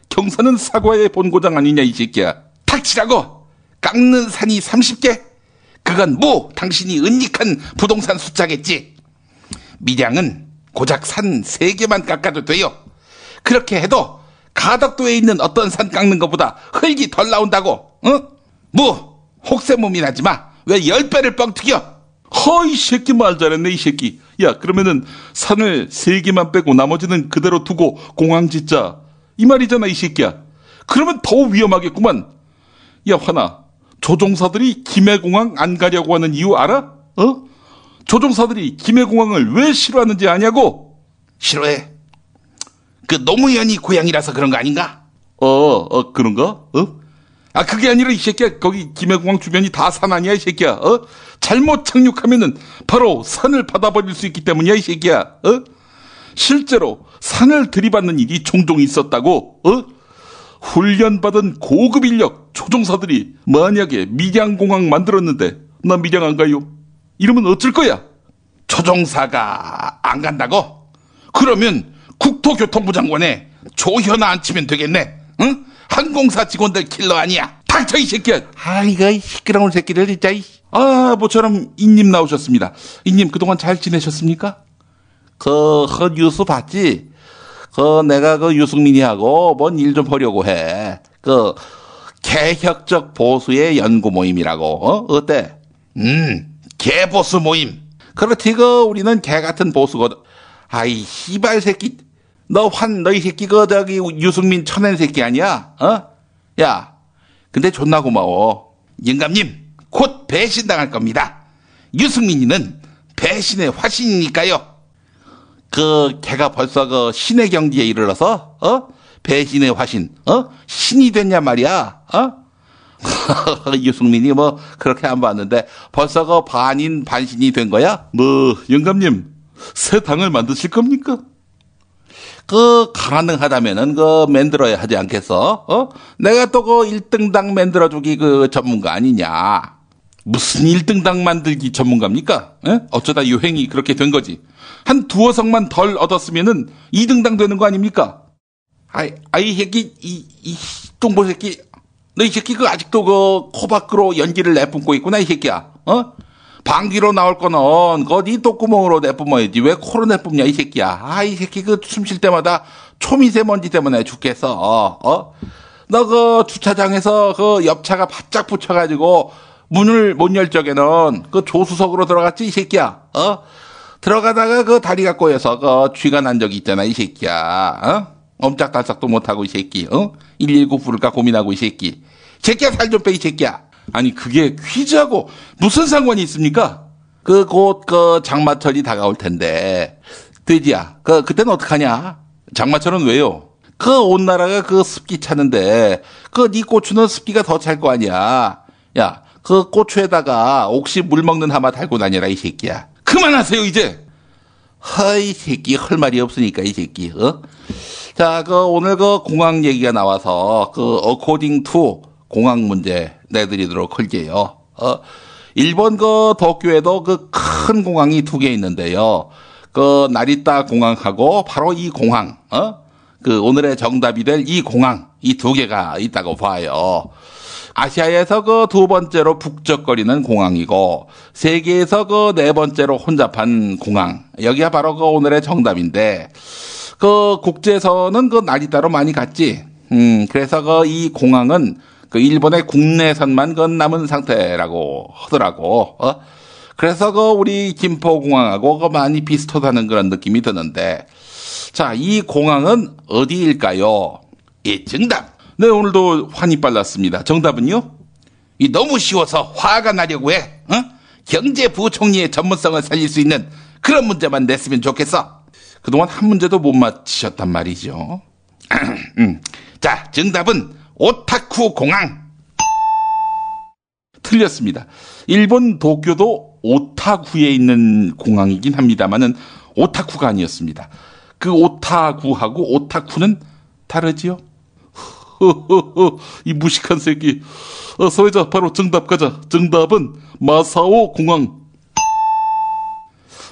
경산은 사과의 본고장 아니냐, 이 새끼야. 닥치라고! 깎는 산이 30개? 그건 당신이 은닉한 부동산 숫자겠지. 밀양은 고작 산 3개만 깎아도 돼요. 그렇게 해도 가덕도에 있는 어떤 산 깎는 것보다 흙이 덜 나온다고. 혹세무민 하지 마. 왜 10배를 뻥튀겨? 이 새끼 말 잘했네, 이 새끼. 야, 그러면은 산을 3개만 빼고 나머지는 그대로 두고 공항 짓자, 이 말이잖아, 이 새끼야. 그러면 더 위험하겠구만. 야, 화나, 조종사들이 김해공항 안 가려고 하는 이유 알아? 조종사들이 김해공항을 왜 싫어하는지 아냐고? 싫어해. 그 노무현이 고향이라서 그런 거 아닌가? 그런가? 그게 아니라 이 새끼야, 거기 김해공항 주변이 다 산 아니야, 이 새끼야. 잘못 착륙하면은 바로 산을 받아버릴 수 있기 때문이야, 이 새끼야. 실제로 산을 들이받는 일이 종종 있었다고. 훈련받은 고급 인력 조종사들이 만약에 밀양공항 만들었는데 나 밀양 안 가요? 이러면 어쩔 거야? 조종사가 안 간다고? 그러면 국토교통부 장관에 조현아 앉히면 되겠네. 응? 항공사 직원들 킬러 아니야. 닥쳐, 이 새끼야. 이거 시끄러운 새끼들 진짜. 모처럼 이님 나오셨습니다. 이님 그동안 잘 지내셨습니까? 뉴스 봤지? 내가 유승민이하고 뭔 일 좀 하려고 해. 개혁적 보수의 연구 모임이라고. 어때? 개보수 모임. 그렇지, 우리는 개 같은 보수거든. 씨발 새끼. 너 이 새끼 유승민 쳐낸 새끼 아니야? 야, 근데 존나 고마워. 영감님, 곧 배신당할 겁니다. 유승민이는 배신의 화신이니까요. 걔가 벌써 신의 경지에 이르러서, 배신의 화신, 신이 됐냐 말이야, 유승민이 그렇게 안 봤는데, 벌써 반인 반신이 된 거야? 영감님, 새 당을 만드실 겁니까? 가능하다면은, 만들어야 하지 않겠어? 내가 또 1등당 만들어주기 전문가 아니냐. 무슨 1등당 만들기 전문가입니까? 어쩌다 유행이 그렇게 된 거지. 한 2석만 덜 얻었으면은 2등당 되는 거 아닙니까? 이 새끼, 이 똥보 새끼. 너 이 새끼 아직도 코 밖으로 연기를 내뿜고 있구나, 이 새끼야. 방귀로 나올 거는 네 똥구멍으로 내뿜어야지. 왜 코로 내뿜냐, 이 새끼야. 이 새끼 숨 쉴 때마다 초미세먼지 때문에 죽겠어. 너 주차장에서 옆차가 바짝 붙여가지고 문을 못 열 적에는 조수석으로 들어갔지, 이 새끼야. 들어가다가 다리가 꼬여서 쥐가 난 적이 있잖아, 이 새끼야. 옴짝달싹도 못하고, 이 새끼. 119 부를까 고민하고, 이 새끼. 새끼야, 살 좀 빼, 이 새끼야. 아니, 그게 퀴즈하고 무슨 상관이 있습니까? 곧 장마철이 다가올 텐데. 돼지야, 그때는 어떡하냐? 장마철은 왜요? 온 나라가 습기 차는데, 네 고추는 습기가 더 찰 거 아니야. 야, 고추에다가 혹시 물 먹는 하마 달고 다녀라, 이 새끼야. 그만하세요, 이제! 이 새끼, 할 말이 없으니까, 이 새끼, 자, 오늘 공항 얘기가 나와서, according to 공항 문제 내드리도록 할게요. 일본 도쿄에도 큰 공항이 2개 있는데요. 나리타 공항하고 바로 이 공항, 오늘의 정답이 될 이 공항, 이 2개가 있다고 봐요. 아시아에서 그 두 번째로 북적거리는 공항이고 세계에서 그 네 번째로 혼잡한 공항. 여기가 바로 그 오늘의 정답인데 그 국제선은 그 나리따로 많이 갔지. 그래서 그 이 공항은 그 일본의 국내선만 그 남은 상태라고 하더라고. 그래서 그 우리 김포공항하고 그 많이 비슷하다는 그런 느낌이 드는데 자, 이 공항은 어디일까요? 예, 정답. 네, 오늘도 환히 빨랐습니다. 정답은요? 이 너무 쉬워서 화가 나려고 해. 경제부총리의 전문성을 살릴 수 있는 그런 문제만 냈으면 좋겠어. 그동안 한 문제도 못 맞히셨단 말이죠. 자, 정답은 오타쿠 공항. 틀렸습니다. 일본 도쿄도 오타구에 있는 공항이긴 합니다만은 오타쿠가 아니었습니다. 그 오타구하고 오타쿠는 다르지요? 이 무식한 새끼. 서회자 바로 정답 가자. 정답은 마사오 공항.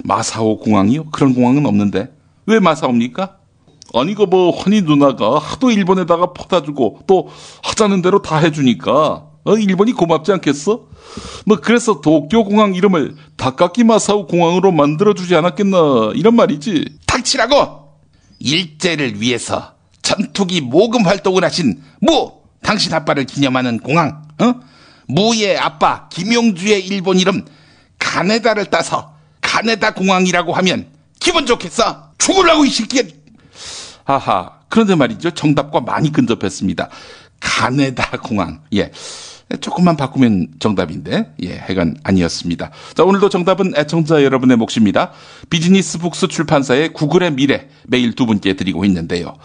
마사오 공항이요? 그런 공항은 없는데 왜 마사오입니까? 아니 그 뭐 환희 누나가 하도 일본에다가 퍼다 주고 또 하자는 대로 다 해주니까 일본이 고맙지 않겠어? 뭐 그래서 도쿄 공항 이름을 다카키 마사오 공항으로 만들어주지 않았겠나 이런 말이지. 닥치라고! 일제를 위해서 전투기 모금 활동을 하신 무! 당신 아빠를 기념하는 공항. 무의 아빠 김용주의 일본 이름 가네다를 따서 가네다 공항이라고 하면 기분 좋겠어? 죽으려고 이 새끼야. 하하. 그런데 말이죠. 정답과 많이 근접했습니다. 가네다 공항. 예. 조금만 바꾸면 정답인데, 예, 하여간 아니었습니다. 자, 오늘도 정답은 애청자 여러분의 몫입니다. 비즈니스 북스 출판사의 구글의 미래 매일 두 분께 드리고 있는데요.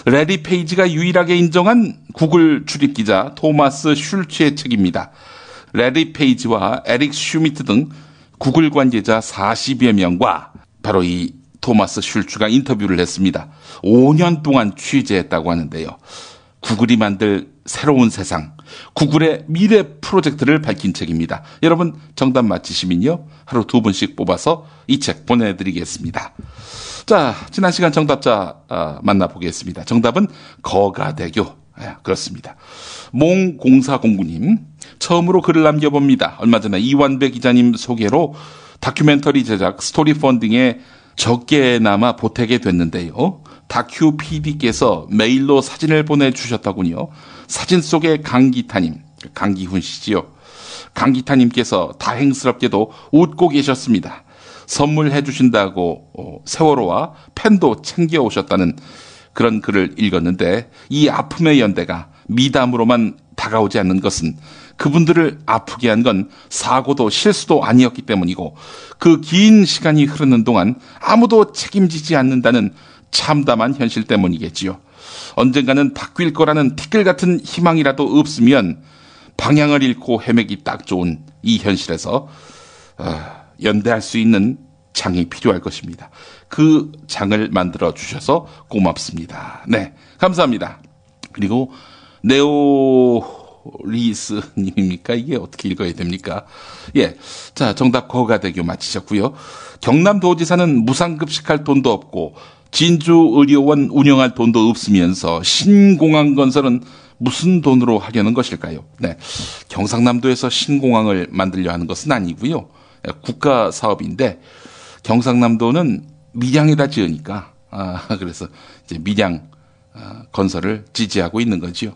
레리 페이지가 유일하게 인정한 구글 출입 기자 토마스 슐츠의 책입니다. 레리 페이지와 에릭 슈미트 등 구글 관계자 40여 명과 바로 이 토마스 슐츠가 인터뷰를 했습니다. 5년 동안 취재했다고 하는데요. 구글이 만들 새로운 세상, 구글의 미래 프로젝트를 밝힌 책입니다. 여러분 정답 맞히시면요 하루 2분씩 뽑아서 이 책 보내드리겠습니다. 자, 지난 시간 정답자 만나보겠습니다. 정답은 거가대교. 그렇습니다. 몽0409님 처음으로 글을 남겨봅니다. 얼마 전에 이완배 기자님 소개로 다큐멘터리 제작 스토리 펀딩에 적게나마 보태게 됐는데요. 다큐 PD께서 메일로 사진을 보내주셨더군요. 사진 속에 강기타님, 강기훈 씨지요. 강기타님께서 다행스럽게도 웃고 계셨습니다. 선물해 주신다고 세월호와 펜도 챙겨오셨다는 그런 글을 읽었는데 이 아픔의 연대가 미담으로만 다가오지 않는 것은 그분들을 아프게 한 건 사고도 실수도 아니었기 때문이고 그 긴 시간이 흐르는 동안 아무도 책임지지 않는다는 참담한 현실 때문이겠지요. 언젠가는 바뀔 거라는 티끌 같은 희망이라도 없으면 방향을 잃고 헤매기 딱 좋은 이 현실에서 연대할 수 있는 장이 필요할 것입니다. 그 장을 만들어 주셔서 고맙습니다. 네, 감사합니다. 그리고 네오리스님입니까? 이게 어떻게 읽어야 됩니까? 예, 자, 정답 거가대교 맞히셨고요. 경남도지사는 무상급식할 돈도 없고 진주의료원 운영할 돈도 없으면서 신공항 건설은 무슨 돈으로 하려는 것일까요? 네, 경상남도에서 신공항을 만들려 하는 것은 아니고요. 국가 사업인데 경상남도는 밀양에다 지으니까 그래서 이제 밀양 건설을 지지하고 있는 거지요.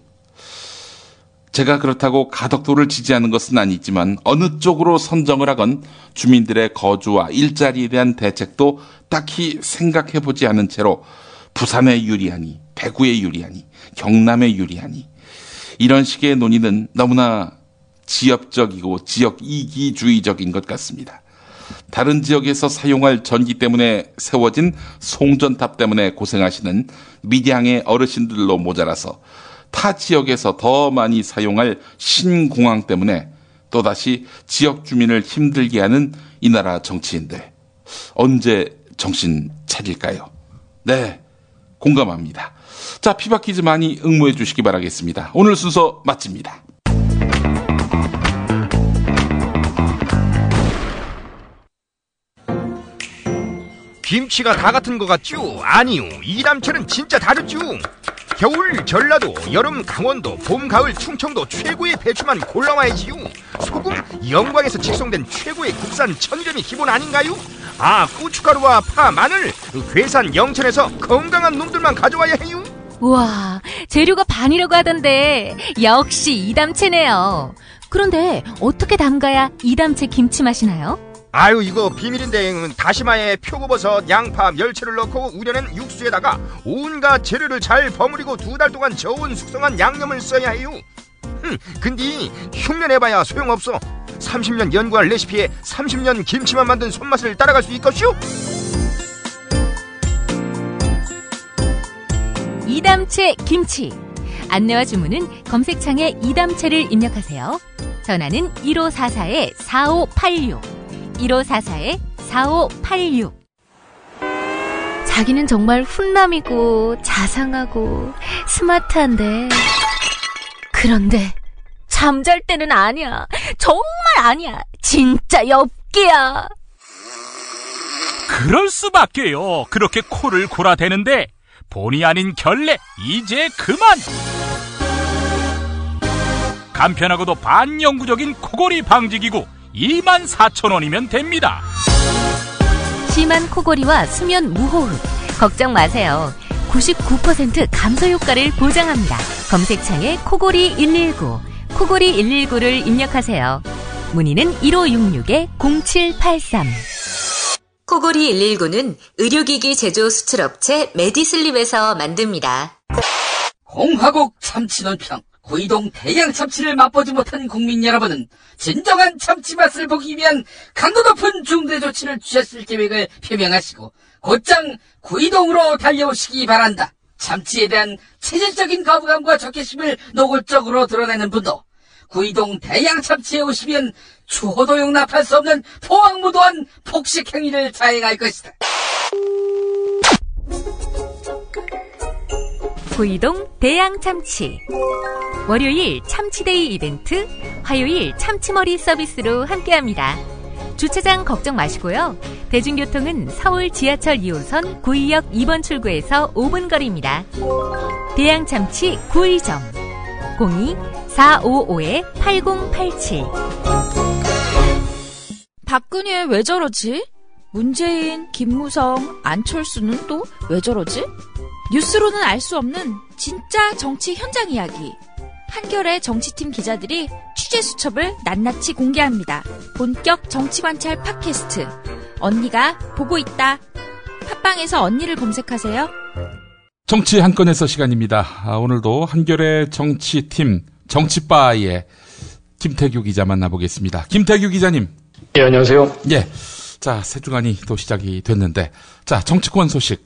제가 그렇다고 가덕도를 지지하는 것은 아니지만 어느 쪽으로 선정을 하건 주민들의 거주와 일자리에 대한 대책도 딱히 생각해보지 않은 채로 부산에 유리하니, 대구에 유리하니, 경남에 유리하니 이런 식의 논의는 너무나 지역적이고 지역 이기주의적인 것 같습니다. 다른 지역에서 사용할 전기 때문에 세워진 송전탑 때문에 고생하시는 밀양의 어르신들로 모자라서 타 지역에서 더 많이 사용할 신공항 때문에 또다시 지역 주민을 힘들게 하는 이 나라 정치인들. 언제 정신 차릴까요? 네, 공감합니다. 자, 피박 퀴즈 많이 응모해 주시기 바라겠습니다. 오늘 순서 마칩니다. 김치가 다 같은 것 같죠? 아니요, 이 남철은 진짜 다르죠. 겨울 전라도, 여름 강원도, 봄 가을 충청도 최고의 배추만 골라와야지요. 소금 영광에서 직송된 최고의 국산 천점이 기본 아닌가요? 아, 고춧가루와 파, 마늘 괴산 영천에서 건강한 놈들만 가져와야 해요. 우와, 재료가 반이라고 하던데 역시 이담채네요. 그런데 어떻게 담가야 이담채 김치 맛이 나요? 아유, 이거 비밀인데 다시마에 표고버섯, 양파, 멸치를 넣고 우려낸 육수에다가 온갖 재료를 잘 버무리고 2달 동안 저온 숙성한 양념을 써야 해요. 근데 흉내내봐야 소용없어. 30년 연구한 레시피에 30년 김치만 만든 손맛을 따라갈 수 있겠슈? 이담채 김치. 안내와 주문은 검색창에 이담채를 입력하세요. 전화는 1544-4586 1544-4586. 자기는 정말 훈남이고 자상하고 스마트한데, 그런데 잠잘 때는 아니야. 정말 아니야. 진짜 엽기야. 그럴 수밖에요. 그렇게 코를 골아대는데 본의 아닌 결례 이제 그만. 간편하고도 반영구적인 코골이 방지기구 24,000원이면 됩니다. 심한 코골이와 수면 무호흡 걱정 마세요. 99% 감소 효과를 보장합니다. 검색창에 코골이 119, 코골이 119를 입력하세요. 문의는 1566-0783. 코골이 119는 의료기기 제조 수출업체 메디슬립에서 만듭니다. 공화국 참치논평, 구이동 대양 참치를 맛보지 못한 국민 여러분은 진정한 참치 맛을 보기 위한 강도 높은 중대 조치를 취하실 계획을 표명하시고 곧장 구이동으로 달려오시기 바란다. 참치에 대한 체질적인 거부감과 적개심을 노골적으로 드러내는 분도 구이동 대양 참치에 오시면 추호도 용납할 수 없는 포악무도한 폭식 행위를 자행할 것이다. 구이동 대양 참치. 월요일 참치데이 이벤트, 화요일 참치머리 서비스로 함께합니다. 주차장 걱정 마시고요. 대중교통은 서울 지하철 2호선 구의역 2번 출구에서 5분 거리입니다. 대양 참치 구의점 02-455-8087. 박근혜 왜 저러지? 문재인, 김무성, 안철수는 또 왜 저러지? 뉴스로는 알 수 없는 진짜 정치 현장 이야기. 한겨레 정치팀 기자들이 취재 수첩을 낱낱이 공개합니다. 본격 정치관찰 팟캐스트. 언니가 보고 있다. 팟빵에서 언니를 검색하세요. 정치 한 건에서 시간입니다. 오늘도 한겨레 정치팀 정치바의 김태규 기자 만나보겠습니다. 김태규 기자님. 예, 안녕하세요. 예. 자, 새 주간이 또 시작이 됐는데, 자, 정치권 소식.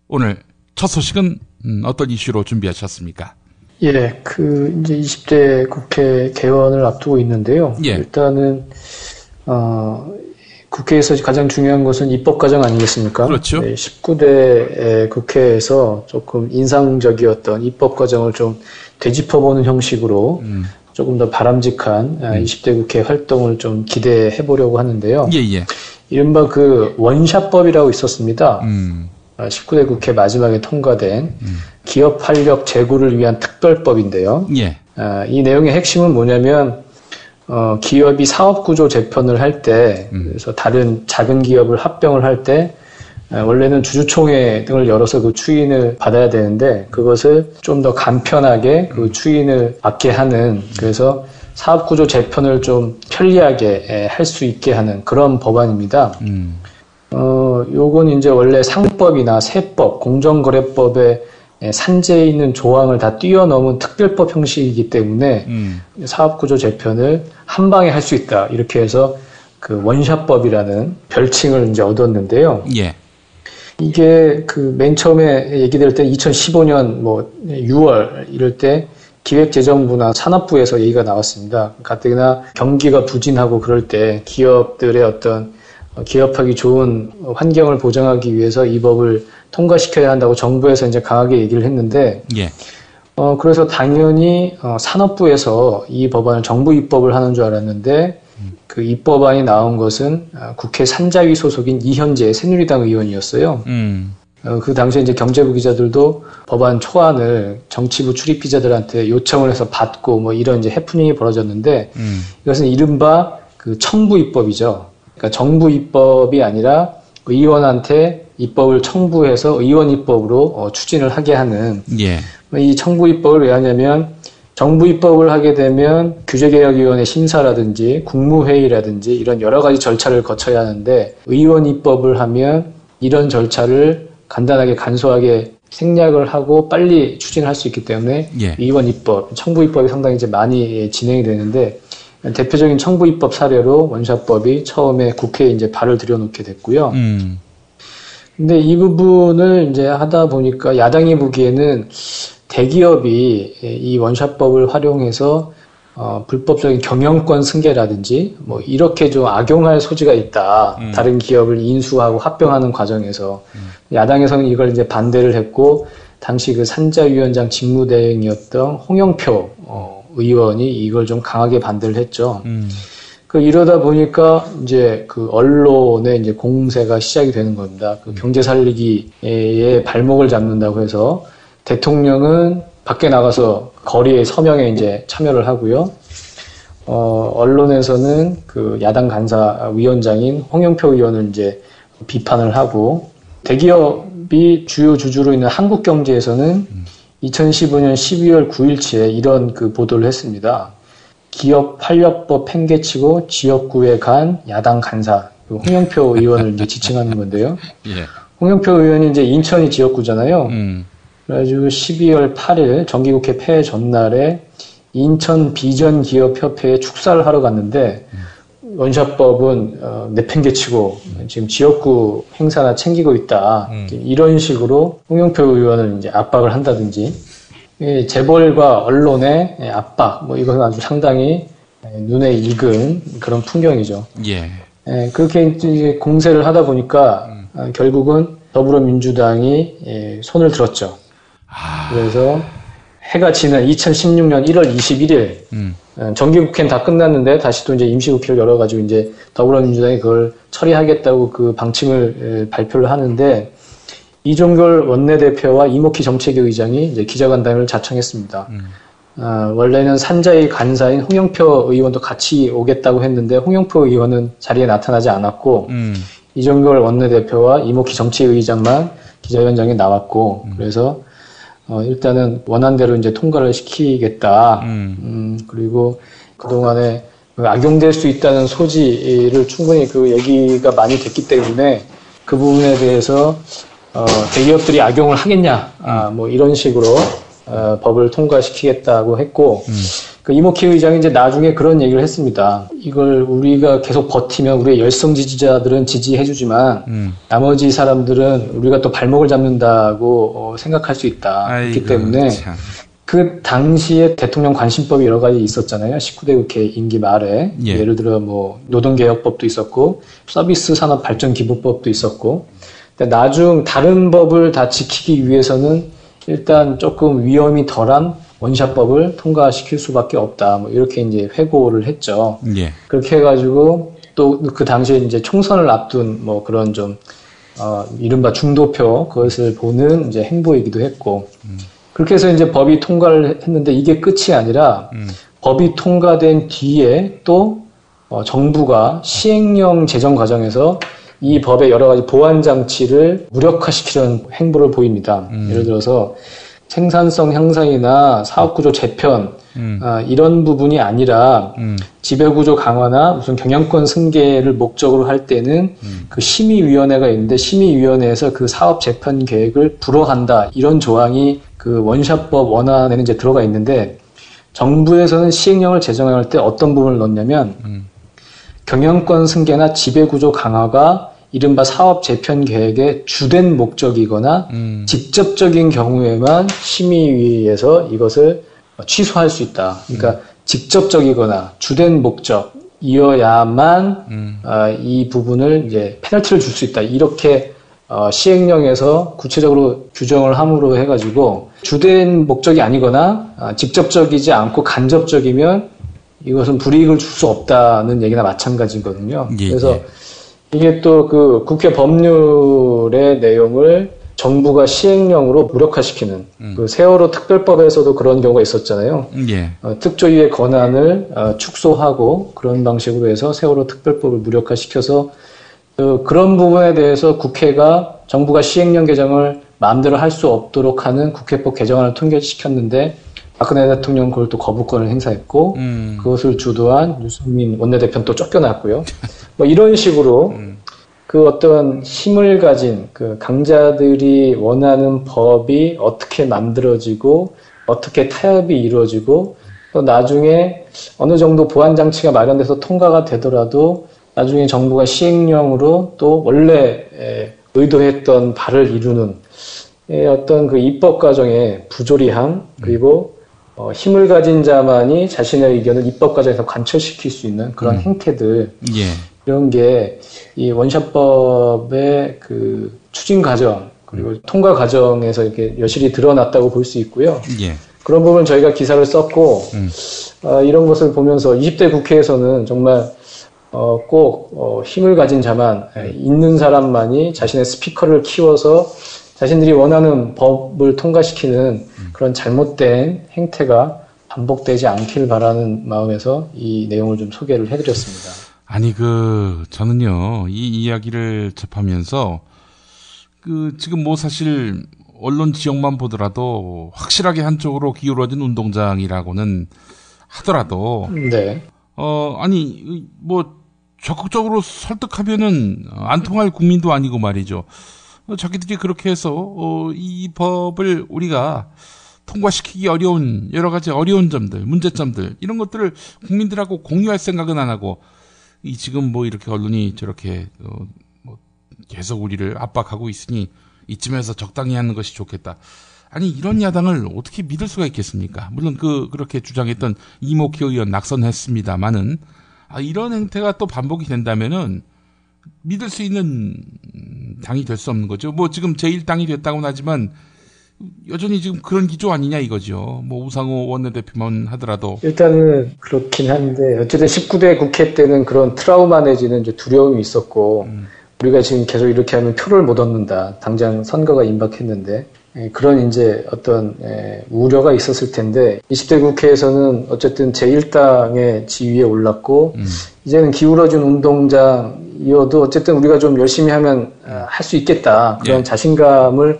오늘 첫 소식은 어떤 이슈로 준비하셨습니까? 예, 이제 20대 국회 개원을 앞두고 있는데요. 예. 일단은, 국회에서 가장 중요한 것은 입법 과정 아니겠습니까? 그렇죠. 네, 19대 국회에서 조금 인상적이었던 입법 과정을 좀 되짚어보는 형식으로 조금 더 바람직한 20대 국회 활동을 좀 기대해 보려고 하는데요. 예, 예. 이른바 그 원샷법이라고 있었습니다. 19대 국회 마지막에 통과된 기업 활력 제고를 위한 특별법인데요. 예. 이 내용의 핵심은 뭐냐면 기업이 사업구조 재편을 할 때, 그래서 다른 작은 기업을 합병을 할 때, 원래는 주주총회 등을 열어서 그 추인을 받아야 되는데, 그것을 좀 더 간편하게 그 추인을 받게 하는, 그래서 사업구조 재편을 좀 편리하게 할 수 있게 하는 그런 법안입니다. 요건 이제 원래 상법이나 세법, 공정거래법에 산재에 있는 조항을 다 뛰어넘은 특별법 형식이기 때문에 사업구조 재편을 한 방에 할 수 있다. 이렇게 해서 그 원샷법이라는 별칭을 이제 얻었는데요. 예. 이게 그 맨 처음에 얘기될 때 2015년 6월 이럴 때 기획재정부나 산업부에서 얘기가 나왔습니다. 가뜩이나 경기가 부진하고 그럴 때 기업들의 어떤 기업하기 좋은 환경을 보장하기 위해서 이 법을 통과시켜야 한다고 정부에서 이제 강하게 얘기를 했는데, 예. 그래서 당연히 산업부에서 이 법안을 정부 입법을 하는 줄 알았는데, 그 입법안이 나온 것은 국회 산자위 소속인 이현재 새누리당 의원이었어요. 그 당시에 이제 경제부 기자들도 법안 초안을 정치부 출입 기자들한테 요청을 해서 받고 뭐 이런 이제 해프닝이 벌어졌는데 이것은 이른바 그 청부 입법이죠. 그러니까 정부 입법이 아니라 의원한테 입법을 청부해서 의원 입법으로 추진을 하게 하는 예. 이 청부 입법을 왜 하냐면 정부 입법을 하게 되면 규제개혁위원회 심사라든지 국무회의라든지 이런 여러 가지 절차를 거쳐야 하는데 의원 입법을 하면 이런 절차를 간단하게 간소하게 생략을 하고 빨리 추진할 수 있기 때문에 예. 의원 입법, 청부 입법이 상당히 이제 많이 진행이 되는데 대표적인 청부 입법 사례로 원샷법이 처음에 국회에 이제 발을 들여놓게 됐고요. 근데 이 부분을 이제 하다 보니까 야당이 보기에는 대기업이 이 원샷법을 활용해서 불법적인 경영권 승계라든지 뭐 이렇게 좀 악용할 소지가 있다. 다른 기업을 인수하고 합병하는 과정에서 야당에서는 이걸 이제 반대를 했고 당시 그 산자위원장 직무대행이었던 홍영표 의원이 이걸 좀 강하게 반대를 했죠. 이러다 보니까 이제 그 언론의 이제 공세가 시작이 되는 겁니다. 그 경제 살리기에 발목을 잡는다고 해서 대통령은 밖에 나가서 거리에 서명에 이제 참여를 하고요. 언론에서는 그 야당 간사위원장인 홍영표 의원을 이제 비판을 하고 대기업이 주요 주주로 있는 한국경제에서는 2015년 12월 9일치에 이런 그 보도를 했습니다. 기업 활력법 팽개치고 지역구에 간 야당 간사 홍영표 의원을 이제 지칭하는 건데요. 예. 홍영표 의원이 이제 인천이 지역구잖아요. 그래가지고 12월 8일 정기국회 폐회 전날에 인천 비전기업협회에 축사를 하러 갔는데 원샷법은 내팽개치고 지금 지역구 행사나 챙기고 있다. 이런 식으로 홍영표 의원을 이제 압박을 한다든지 재벌과 언론의 압박, 뭐 이것은 아주 상당히 눈에 익은 그런 풍경이죠. 예. 그렇게 이제 공세를 하다 보니까 결국은 더불어민주당이 손을 들었죠. 그래서 해가 지난 2016년 1월 21일 정기국회는 다 끝났는데 다시 또 이제 임시국회를 열어가지고 이제 더불어민주당이 그걸 처리하겠다고 그 방침을 발표를 하는데 이종걸 원내대표와 이목희 정책위 의장이 이제 기자간담회를 자청했습니다. 원래는 산자의 간사인 홍영표 의원도 같이 오겠다고 했는데 홍영표 의원은 자리에 나타나지 않았고 이종걸 원내대표와 이목희 정책위 의장만 기자회견장에 나왔고 그래서 일단은 원안대로 이제 통과를 시키겠다. 그리고 그동안에 악용될 수 있다는 소지를 충분히 그 얘기가 많이 됐기 때문에 그 부분에 대해서 대기업들이 악용을 하겠냐, 뭐 이런 식으로 법을 통과시키겠다고 했고, 그 이목희 의장이 이제 나중에 그런 얘기를 했습니다. 이걸 우리가 계속 버티면 우리의 열성 지지자들은 지지해주지만 나머지 사람들은 우리가 또 발목을 잡는다고 생각할 수 있다. 그렇기 때문에 그 당시에 대통령 관심법이 여러 가지 있었잖아요. 19대 국회 임기 말에 예를 들어 뭐 노동개혁법도 있었고 서비스 산업 발전 기부법도 있었고. 근데 나중 다른 법을 다 지키기 위해서는 일단 조금 위험이 덜한 원샷법을 통과시킬 수밖에 없다. 뭐 이렇게 이제 회고를 했죠. 예. 그렇게 해가지고 또 그 당시에 이제 총선을 앞둔 뭐 그런 좀 이른바 중도표 그것을 보는 이제 행보이기도 했고 그렇게 해서 이제 법이 통과를 했는데 이게 끝이 아니라 법이 통과된 뒤에 또 정부가 시행령 제정 과정에서 이 법의 여러 가지 보완 장치를 무력화시키려는 행보를 보입니다. 예를 들어서 생산성 향상이나 사업구조 재편 이런 부분이 아니라 지배구조 강화나 무슨 경영권 승계를 목적으로 할 때는 그 심의위원회가 있는데 심의위원회에서 그 사업 재편 계획을 불허한다 이런 조항이 그 원샷법 원안에는 이제 들어가 있는데 정부에서는 시행령을 제정할 때 어떤 부분을 넣냐면 경영권 승계나 지배구조 강화가 이른바 사업 재편 계획의 주된 목적이거나 직접적인 경우에만 심의위에서 이것을 취소할 수 있다. 그러니까 직접적이거나 주된 목적이어야만 이 부분을 이제 페널티를 줄 수 있다. 이렇게 시행령에서 구체적으로 규정을 함으로 해가지고 주된 목적이 아니거나 직접적이지 않고 간접적이면 이것은 불이익을 줄 수 없다는 얘기나 마찬가지거든요. 그래서 이게 또 그 국회 법률의 내용을 정부가 시행령으로 무력화시키는 그 세월호 특별법에서도 그런 경우가 있었잖아요. 예. 특조위의 권한을 축소하고 그런 방식으로 해서 세월호 특별법을 무력화시켜서 그런 부분에 대해서 국회가 정부가 시행령 개정을 마음대로 할 수 없도록 하는 국회법 개정안을 통과시켰는데 박근혜 대통령 그걸 또 거부권을 행사했고 그것을 주도한 유승민 원내대표는 또 쫓겨났고요. 뭐 이런 식으로 그 어떤 힘을 가진 그 강자들이 원하는 법이 어떻게 만들어지고 어떻게 타협이 이루어지고 또 나중에 어느 정도 보완 장치가 마련돼서 통과가 되더라도 나중에 정부가 시행령으로 또 원래 의도했던 바를 이루는 어떤 그 입법 과정의 부조리함 그리고 힘을 가진 자만이 자신의 의견을 입법 과정에서 관철시킬 수 있는 그런 행태들 예. 이런 게 이 원샷법의 그 추진 과정 그리고 통과 과정에서 이렇게 여실히 드러났다고 볼 수 있고요. 예. 그런 부분 저희가 기사를 썼고 이런 것을 보면서 20대 국회에서는 정말 꼭 힘을 가진 자만 있는 사람만이 자신의 스피커를 키워서 자신들이 원하는 법을 통과시키는 그런 잘못된 행태가 반복되지 않길 바라는 마음에서 이 내용을 좀 소개를 해드렸습니다. 아니 저는요 이 이야기를 접하면서 지금 뭐 사실 언론 지역만 보더라도 확실하게 한쪽으로 기울어진 운동장이라고는 하더라도 네. 아니 뭐 적극적으로 설득하면은 안 통할 국민도 아니고 말이죠. 자기들이 그렇게 해서 이 법을 우리가 통과시키기 어려운 여러 가지 어려운 점들, 문제점들 이런 것들을 국민들하고 공유할 생각은 안 하고 지금 뭐 이렇게 언론이 저렇게 뭐 계속 우리를 압박하고 있으니 이쯤에서 적당히 하는 것이 좋겠다. 아니 이런 야당을 어떻게 믿을 수가 있겠습니까? 물론 그렇게 주장했던 이목희 의원 낙선했습니다만은 이런 행태가 또 반복이 된다면은 믿을 수 있는 당이 될 수 없는 거죠. 뭐 지금 제1당이 됐다고는 하지만 여전히 지금 그런 기조 아니냐 이거죠. 뭐 우상호 원내대표만 하더라도 일단은 그렇긴 한데 어쨌든 19대 국회 때는 그런 트라우마 내지는 이제 두려움이 있었고 우리가 지금 계속 이렇게 하면 표를 못 얻는다. 당장 선거가 임박했는데 그런 이제 어떤 우려가 있었을 텐데 20대 국회에서는 어쨌든 제1당의 지위에 올랐고 이제는 기울어진 운동장이어도 어쨌든 우리가 좀 열심히 하면 할 수 있겠다. 그런 자신감을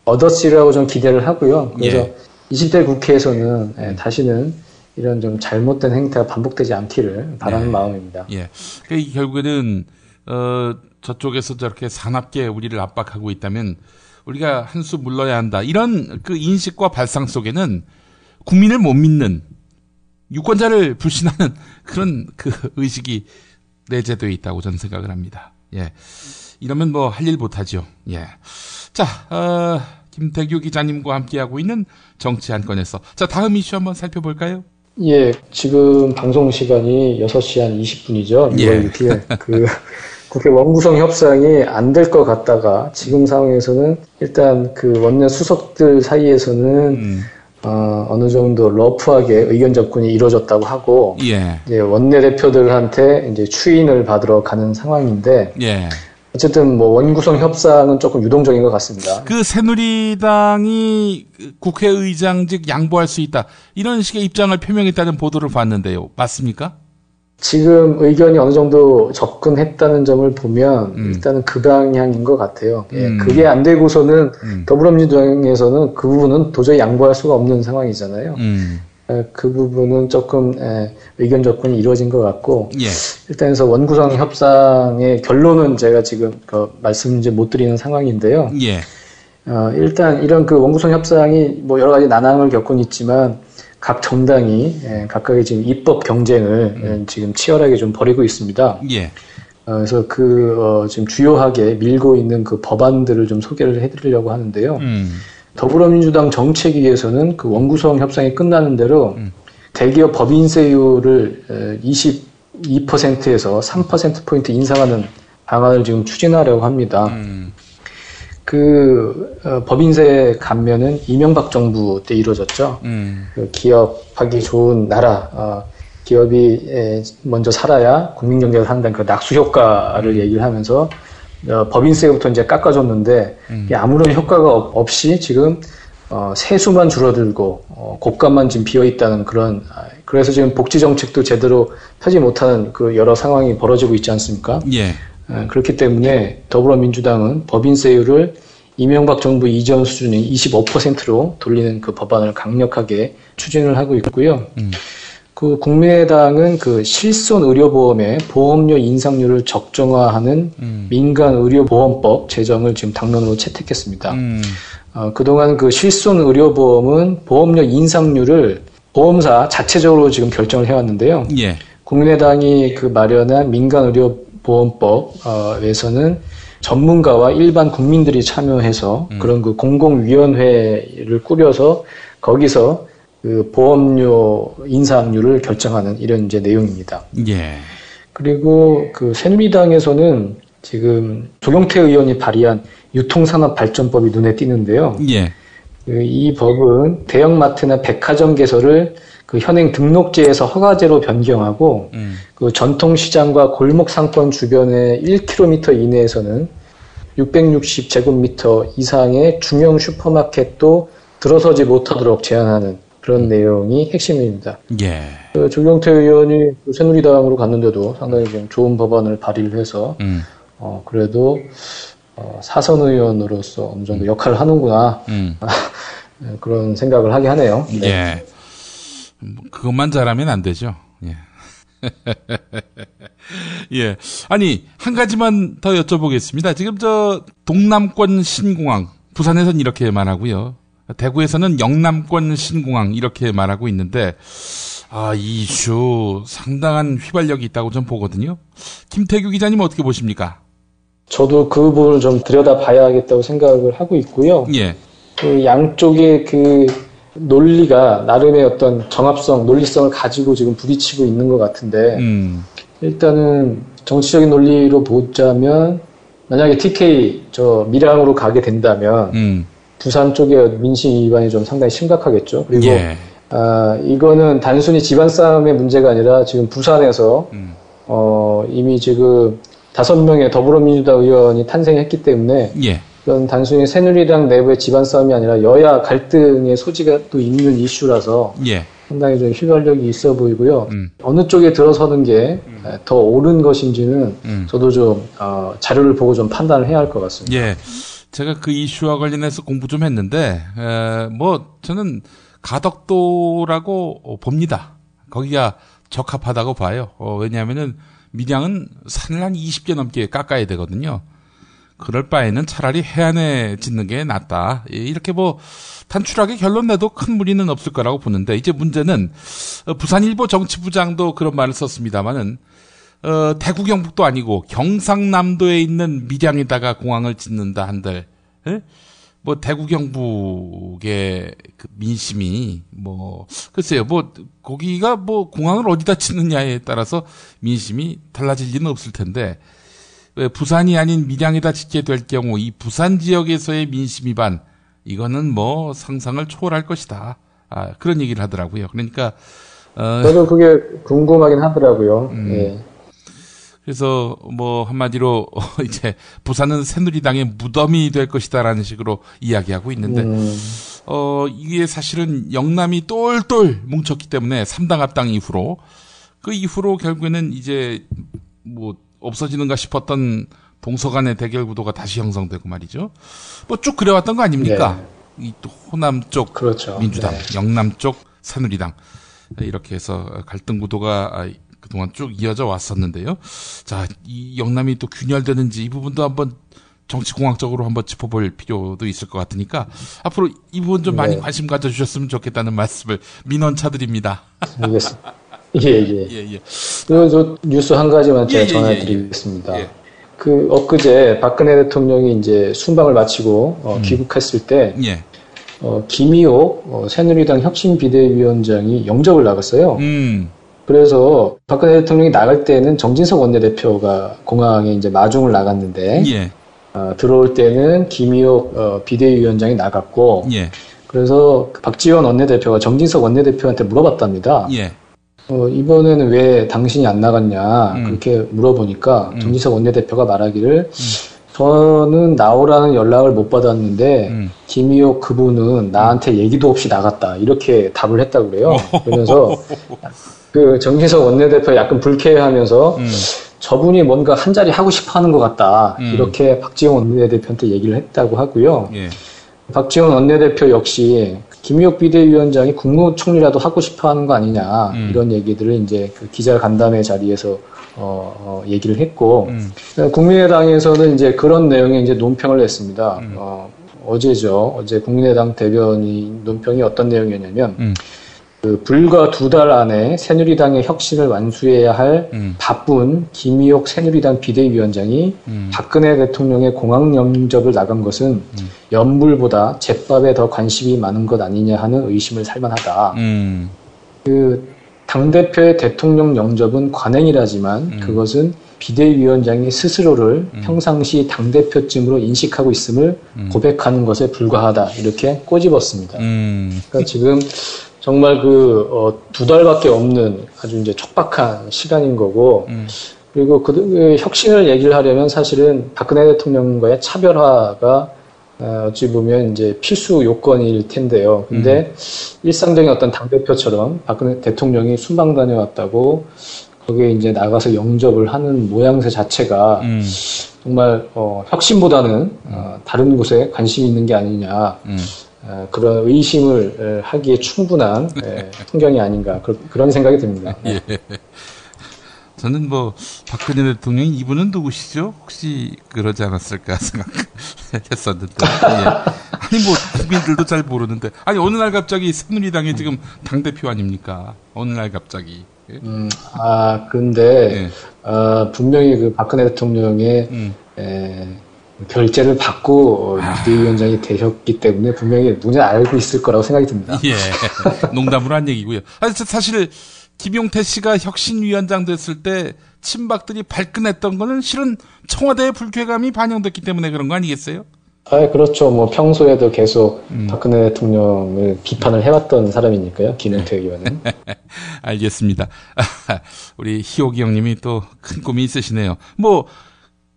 얻었으리라고 좀 기대를 하고요. 그래서 20대 국회에서는 다시는 이런 좀 잘못된 행태가 반복되지 않기를 바라는 마음입니다. 예. 결국에는 저쪽에서 저렇게 사납게 우리를 압박하고 있다면 우리가 한 수 물러야 한다. 이런 그 인식과 발상 속에는 국민을 못 믿는 유권자를 불신하는 그런 그 의식이 내재되어 있다고 저는 생각을 합니다. 예. 이러면 뭐 할 일 못하죠. 예. 자, 김태규 기자님과 함께하고 있는 정치 한 건에서 자, 다음 이슈 한번 살펴볼까요? 예, 지금 방송 시간이 6시 한 20분이죠. 6월 6일. 국회 원구성 협상이 안 될 것 같다가 지금 상황에서는 일단 그 원내 수석들 사이에서는 어느 정도 러프하게 의견 접근이 이루어졌다고 하고 이제 원내 대표들한테 이제 추인을 받으러 가는 상황인데 어쨌든 뭐 원구성 협상은 조금 유동적인 것 같습니다. 그 새누리당이 국회의장직 양보할 수 있다 이런 식의 입장을 표명했다는 보도를 봤는데요, 맞습니까? 지금 의견이 어느 정도 접근했다는 점을 보면 일단은 그 방향인 것 같아요. 그게 안 되고서는 더불어민주당에서는 그 부분은 도저히 양보할 수가 없는 상황이잖아요. 그 부분은 조금 의견 접근이 이루어진 것 같고 일단 해서 원구성 협상의 결론은 제가 지금 말씀 이제 못 드리는 상황인데요. 일단 이런 그 원구성 협상이 뭐 여러 가지 난항을 겪곤 있지만 각 정당이 각각의 지금 입법 경쟁을 지금 치열하게 좀 벌이고 있습니다. 그래서 지금 주요하게 밀고 있는 그 법안들을 좀 소개를 해드리려고 하는데요. 더불어민주당 정책위에서는 그 원구성 협상이 끝나는 대로 대기업 법인세율을 22%에서 3%포인트 인상하는 방안을 지금 추진하려고 합니다. 법인세 감면은 이명박 정부 때 이루어졌죠. 기업하기 좋은 나라, 기업이 먼저 살아야 국민경제가 산다는 그 낙수 효과를 얘기를 하면서 법인세부터 이제 깎아줬는데 아무런 효과가 없이 지금 세수만 줄어들고 곳간만 지금 비어 있다는 그런 그래서 지금 복지 정책도 제대로 펴지 못하는 그 여러 상황이 벌어지고 있지 않습니까? 예. 그렇기 때문에 더불어민주당은 법인세율을 이명박 정부 이전 수준인 25%로 돌리는 그 법안을 강력하게 추진을 하고 있고요. 그 국민의당은 그 실손 의료보험의 보험료 인상률을 적정화하는 민간의료보험법 제정을 지금 당론으로 채택했습니다. 그동안 그 실손 의료보험은 보험료 인상률을 보험사 자체적으로 지금 결정을 해왔는데요. 예. 국민의당이 그 마련한 민간의료보험법에서는 전문가와 일반 국민들이 참여해서 그런 그 공공위원회를 꾸려서 거기서 그 보험료 인상률을 결정하는 이런 이제 내용입니다. 예. 그리고 그 새누리당에서는 지금 조경태 의원이 발의한 유통산업발전법이 눈에 띄는데요. 예. 이 법은 대형마트나 백화점 개설을 그 현행 등록제에서 허가제로 변경하고 그 전통시장과 골목 상권 주변의 1km 이내에서는 660제곱미터 이상의 중형 슈퍼마켓도 들어서지 못하도록 제한하는 그런 내용이 핵심입니다. 예. 그 조경태 의원이 새누리당으로 갔는데도 상당히 좀 좋은 법안을 발의를 해서 그래도 사선 의원으로서 어느 정도 역할을 하는구나 그런 생각을 하게 하네요. 네. 예. 그것만 잘하면 안 되죠. 예. 예. 아니, 한 가지만 더 여쭤보겠습니다. 지금 동남권 신공항, 부산에서는 이렇게 말하고요. 대구에서는 영남권 신공항 이렇게 말하고 있는데, 이 이슈 상당한 휘발력이 있다고 좀 보거든요. 김태규 기자님 어떻게 보십니까? 저도 그 부분을 좀 들여다봐야겠다고 생각을 하고 있고요. 예. 그 양쪽의 그 논리가 나름의 어떤 정합성, 논리성을 가지고 지금 부딪히고 있는 것 같은데, 일단은 정치적인 논리로 보자면, 만약에 TK 밀양으로 가게 된다면, 부산 쪽의 민심 위반이 좀 상당히 심각하겠죠. 그리고, 예. 이거는 단순히 집안 싸움의 문제가 아니라 지금 부산에서, 이미 지금 5명의 더불어민주당 의원이 탄생했기 때문에, 예. 이건 단순히 새누리당 내부의 집안 싸움이 아니라 여야 갈등의 소지가 또 있는 이슈라서 예. 상당히 좀 휘발력이 있어 보이고요. 어느 쪽에 들어서는 게 더 옳은 것인지는 저도 좀 자료를 보고 좀 판단을 해야 할 것 같습니다. 예, 제가 그 이슈와 관련해서 공부 좀 했는데 저는 가덕도라고 봅니다. 거기가 적합하다고 봐요. 왜냐하면은 밀양은 산을 한 20개 넘게 깎아야 되거든요. 그럴 바에는 차라리 해안에 짓는 게 낫다. 이렇게 단출하게 결론 내도 큰 무리는 없을 거라고 보는데, 이제 문제는 부산일보 정치부장도 그런 말을 썼습니다마는 대구 경북도 아니고 경상남도에 있는 밀양에다가 공항을 짓는다 한들, 대구 경북의 그 민심이 글쎄요, 거기가 공항을 어디다 짓느냐에 따라서 민심이 달라질 리는 없을 텐데, 부산이 아닌 밀양에다 짓게 될 경우 이 부산 지역에서의 민심 위반, 이거는 상상을 초월할 것이다. 그런 얘기를 하더라고요. 그러니까 저도 그게 궁금하긴 하더라고요. 예. 그래서 한마디로 이제 부산은 새누리당의 무덤이 될 것이다라는 식으로 이야기하고 있는데, 이게 사실은 영남이 똘똘 뭉쳤기 때문에 3당 합당 이후로, 그 이후로 결국에는 이제 없어지는가 싶었던 동서간의 대결 구도가 다시 형성되고 말이죠. 쭉 그래왔던 거 아닙니까? 네. 이 또 호남 쪽 그렇죠. 민주당, 네. 영남 쪽 새누리당, 이렇게 해서 갈등 구도가 그동안 쭉 이어져 왔었는데요. 자, 이 영남이 또 균열되는지 이 부분도 한번 정치공학적으로 한번 짚어볼 필요도 있을 것 같으니까 앞으로 이 부분 좀 많이 관심 가져주셨으면 좋겠다는 말씀을 민원차 드립니다. 알겠습니다. 예. 그리고 저 뉴스 한 가지만 제가 전해드리겠습니다. 그 엊그제 박근혜 대통령이 이제 순방을 마치고 귀국했을 때 김희옥 새누리당 혁신비대위원장이 영접을 나갔어요. 그래서 박근혜 대통령이 나갈 때는 정진석 원내대표가 공항에 이제 마중을 나갔는데 들어올 때는 김희옥 비대위원장이 나갔고 그래서 박지원 원내대표가 정진석 원내대표한테 물어봤답니다. 이번에는 왜 당신이 안 나갔냐 그렇게 물어보니까 정진석 원내대표가 말하기를 저는 나오라는 연락을 못 받았는데 김희옥 그분은 나한테 얘기도 없이 나갔다 이렇게 답을 했다고 그래요. 그러면서 그 정진석 원내대표 약간 불쾌해하면서 저분이 뭔가 한 자리 하고 싶어하는 것 같다 이렇게 박지원 원내대표한테 얘기를 했다고 하고요. 예. 박지원 원내대표 역시 김희옥 비대위원장이 국무총리라도 하고 싶어하는 거 아니냐 이런 얘기들을 이제 그 기자간담회 자리에서 얘기를 했고 국민의당에서는 이제 그런 내용의 이제 논평을 냈습니다. 어제죠. 어제 국민의당 대변인 논평이 어떤 내용이었냐면 그 불과 2달 안에 새누리당의 혁신을 완수해야 할 바쁜 김희옥 새누리당 비대위원장이 박근혜 대통령의 공항 영접을 나간 것은 연불보다 잿밥에 더 관심이 많은 것 아니냐 하는 의심을 살만하다. 그 당대표의 대통령 영접은 관행이라지만 그것은 비대위원장이 스스로를 평상시 당대표쯤으로 인식하고 있음을 고백하는 것에 불과하다. 이렇게 꼬집었습니다. 그러니까 지금 정말 2달밖에 없는 아주 이제 촉박한 시간인 거고, 그리고 그 혁신을 얘기를 하려면 사실은 박근혜 대통령과의 차별화가 어찌 보면 이제 필수 요건일 텐데요. 근데 일상적인 어떤 당대표처럼 박근혜 대통령이 순방 다녀왔다고 거기에 이제 나가서 영접을 하는 모양새 자체가 정말 혁신보다는 다른 곳에 관심이 있는 게 아니냐. 그런 의심을 하기에 충분한 풍경이 아닌가 그런 생각이 듭니다. 예. 저는 박근혜 대통령이 이분은 누구시죠? 혹시 그러지 않았을까 생각했었는데. 예. 아니 국민들도 잘 모르는데. 아니 어느 날 갑자기 새누리당이 지금 당대표 아닙니까? 어느 날 갑자기. 예? 근데 분명히 그 박근혜 대통령의 결재를 받고 비대위원장이 되셨기 때문에 분명히 눈에 알고 있을 거라고 생각이 듭니다. 예, 농담으로 한 얘기고요. 사실 김용태 씨가 혁신위원장 됐을 때 친박들이 발끈했던 거는 실은 청와대의 불쾌감이 반영됐기 때문에 그런 거 아니겠어요? 그렇죠. 평소에도 계속 박근혜 대통령을 비판을 해왔던 사람이니까요. 김용태 의원은. 알겠습니다. 우리 희옥이 형님이 또 큰 꿈이 있으시네요.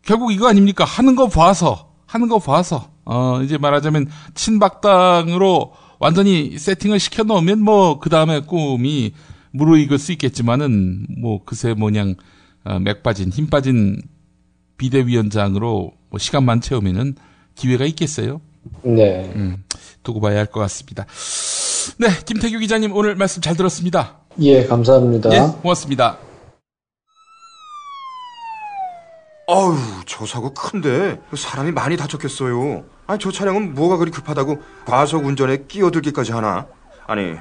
결국 이거 아닙니까? 하는 거 봐서, 이제 말하자면, 친박당으로 완전히 세팅을 시켜 놓으면 그 다음에 꿈이 무르익을 수 있겠지만은, 그새 맥 빠진, 힘 빠진 비대위원장으로 시간만 채우면은 기회가 있겠어요? 네. 두고 봐야 할 것 같습니다. 네, 김태규 기자님 오늘 말씀 잘 들었습니다. 예, 감사합니다. 예, 고맙습니다. 어우, 저 사고 큰데 사람이 많이 다쳤겠어요. 아니, 저 차량은 뭐가 그리 급하다고 과속 운전에 끼어들기까지 하나? 아니,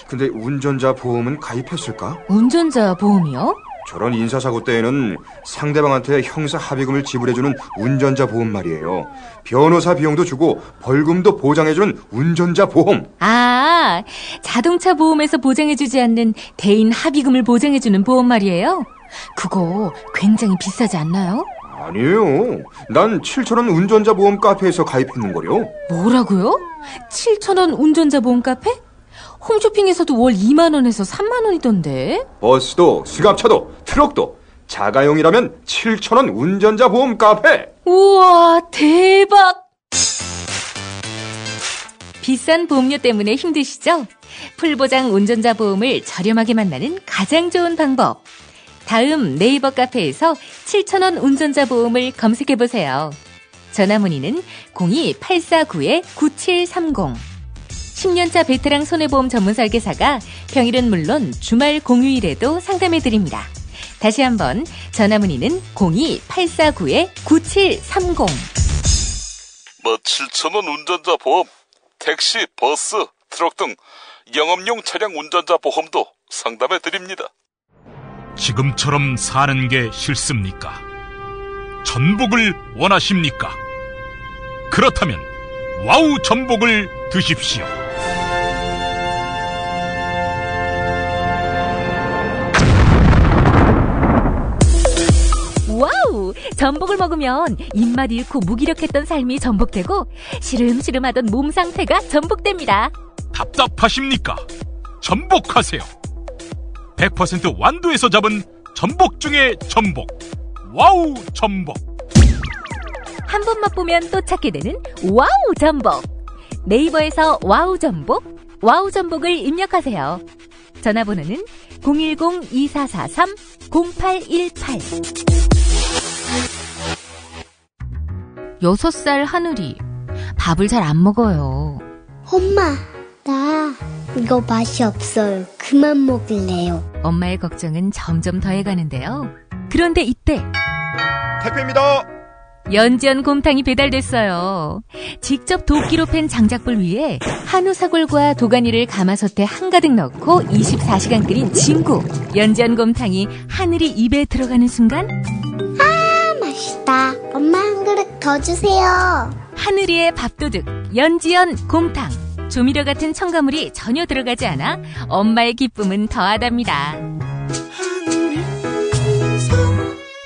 근데 운전자 보험은 가입했을까? 운전자 보험이요? 저런 인사사고 때에는 상대방한테 형사 합의금을 지불해주는 운전자 보험 말이에요. 변호사 비용도 주고 벌금도 보장해주는 운전자 보험. 자동차 보험에서 보장해주지 않는 대인 합의금을 보장해주는 보험 말이에요? 그거 굉장히 비싸지 않나요? 아니에요. 난 7,000원 운전자 보험 카페에서 가입했는걸요. 뭐라고요? 7,000원 운전자 보험 카페? 홈쇼핑에서도 월 2만 원에서 3만 원이던데. 버스도 승합차도 트럭도 자가용이라면 7,000원 운전자 보험 카페. 우와, 대박. 비싼 보험료 때문에 힘드시죠? 풀보장 운전자 보험을 저렴하게 만나는 가장 좋은 방법. 다음 네이버 카페에서 7,000원 운전자 보험을 검색해보세요. 전화문의는 02-849-9730. 10년차 베테랑 손해보험 전문 설계사가 평일은 물론 주말 공휴일에도 상담해드립니다. 다시 한번 전화문의는 02-849-9730. 7,000원 운전자 보험, 택시, 버스, 트럭 등 영업용 차량 운전자 보험도 상담해드립니다. 지금처럼 사는 게 싫습니까? 전복을 원하십니까? 그렇다면 와우 전복을 드십시오. 와우! 전복을 먹으면 입맛 잃고 무기력했던 삶이 전복되고 시름시름하던 몸 상태가 전복됩니다. 답답하십니까? 전복하세요. 100% 완도에서 잡은 전복 중에 전복. 와우 전복. 한 번 맛보면 또 찾게 되는 와우 전복. 네이버에서 와우 전복, 와우 전복을 입력하세요. 전화번호는 010-2443-0818. 6살 하늘이 밥을 잘 안 먹어요. 엄마, 나 이거 맛이 없어요. 그만 먹을래요. 엄마의 걱정은 점점 더해가는데요. 그런데 이때 택배입니다. 연지연 곰탕이 배달됐어요. 직접 도끼로 팬 장작불 위에 한우 사골과 도가니를 가마솥에 한가득 넣고 24시간 끓인 진구 연지연 곰탕이 하늘이 입에 들어가는 순간, 아, 맛있다. 엄마 한 그릇 더 주세요. 하늘이의 밥도둑 연지연 곰탕. 조미료 같은 첨가물이 전혀 들어가지 않아 엄마의 기쁨은 더하답니다.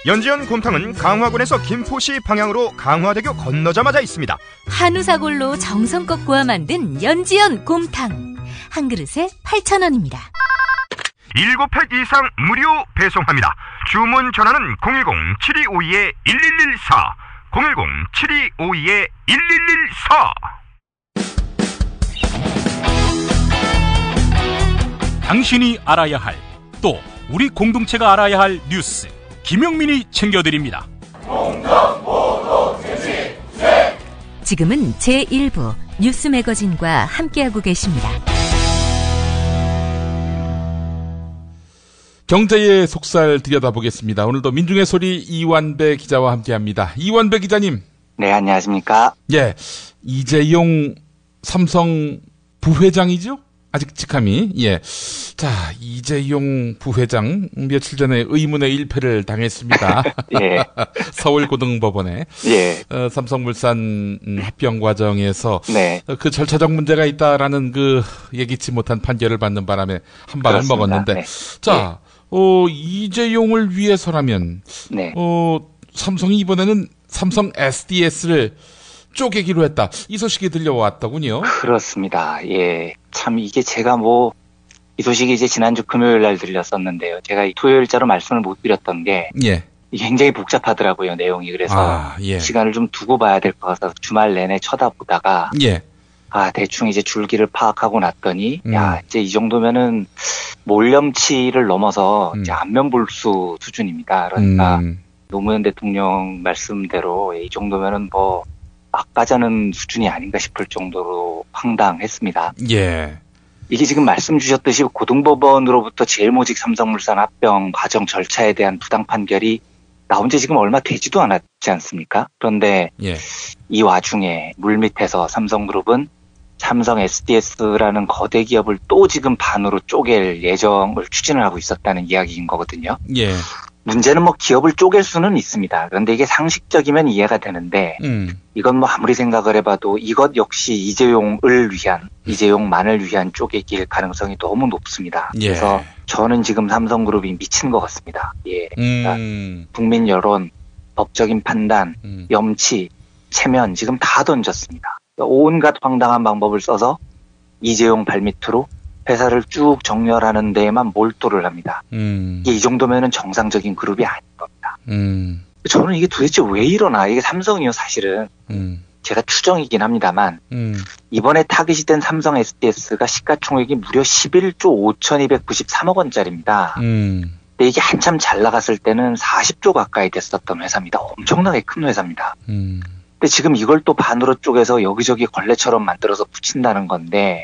연지연 곰탕은 강화군에서 김포시 방향으로 강화대교 건너자마자 있습니다. 한우 사골로 정성껏 구워 만든 연지연 곰탕. 한 그릇에 8,000원입니다. 7팩 이상 무료 배송합니다. 주문 전화는 010-7252-1114 010-7252-1114. 당신이 알아야 할, 또 우리 공동체가 알아야 할 뉴스, 김용민이 챙겨드립니다. 지금은 제1부 뉴스 매거진과 함께하고 계십니다. 경제의 속살 들여다보겠습니다. 오늘도 민중의 소리 이완배 기자와 함께합니다. 이완배 기자님. 네, 안녕하십니까. 예, 이재용 삼성 부회장이죠? 아직 직함이. 예. 자, 이재용 부회장 며칠 전에 의문의 일패를 당했습니다. 예. 서울고등법원에. 예. 삼성물산 합병 과정에서 네. 그 절차적 문제가 있다라는 그 예기치 못한 판결을 받는 바람에 한 방을 먹었는데. 네. 자, 이재용을 위해서라면 네. 삼성이 이번에는 삼성 SDS를 쪼개기로 했다. 이 소식이 들려왔더군요. 그렇습니다. 예. 참 이게 제가 이 소식이 이제 지난주 금요일 날 들렸었는데요. 제가 이 토요일자로 말씀을 못 드렸던 게 예. 굉장히 복잡하더라고요, 내용이. 그래서 예. 시간을 좀 두고 봐야 될 것 같아서 주말 내내 쳐다보다가 예. 대충 이제 줄기를 파악하고 났더니 이제 이 정도면은 몰염치를 넘어서 이제 안면볼수 수준입니다. 그러니까 노무현 대통령 말씀대로 이 정도면은 막가자는 수준이 아닌가 싶을 정도로 황당했습니다. 예. 이게 지금 말씀 주셨듯이 고등법원으로부터 제일모직 삼성물산 합병 과정 절차에 대한 부당 판결이 나온 지 지금 얼마 되지도 않았지 않습니까? 그런데 예. 이 와중에 물밑에서 삼성그룹은 삼성 SDS라는 거대 기업을 또 지금 반으로 쪼갤 예정을 추진을 하고 있었다는 이야기인 거거든요. 예. 문제는 기업을 쪼갤 수는 있습니다. 그런데 이게 상식적이면 이해가 되는데 이건 아무리 생각을 해봐도 이것 역시 이재용만을 위한 쪼개기일 가능성이 너무 높습니다. 예. 그래서 저는 지금 삼성그룹이 미친 것 같습니다. 예. 그러니까 국민 여론, 법적인 판단, 염치, 체면 지금 다 던졌습니다. 온갖 황당한 방법을 써서 이재용 발밑으로 회사를 쭉 정렬하는 데에만 몰두를 합니다. 이게 이 정도면은 정상적인 그룹이 아닌 겁니다. 저는 이게 도대체 왜 이러나. 이게 삼성이요, 사실은. 제가 추정이긴 합니다만 이번에 타깃이 된 삼성 SDS가 시가총액이 무려 11조 5,293억 원짜리입니다. 근데 이게 한참 잘 나갔을 때는 40조 가까이 됐었던 회사입니다. 엄청나게 큰 회사입니다. 근데 지금 이걸 또 반으로 쪼개서 여기저기 걸레처럼 만들어서 붙인다는 건데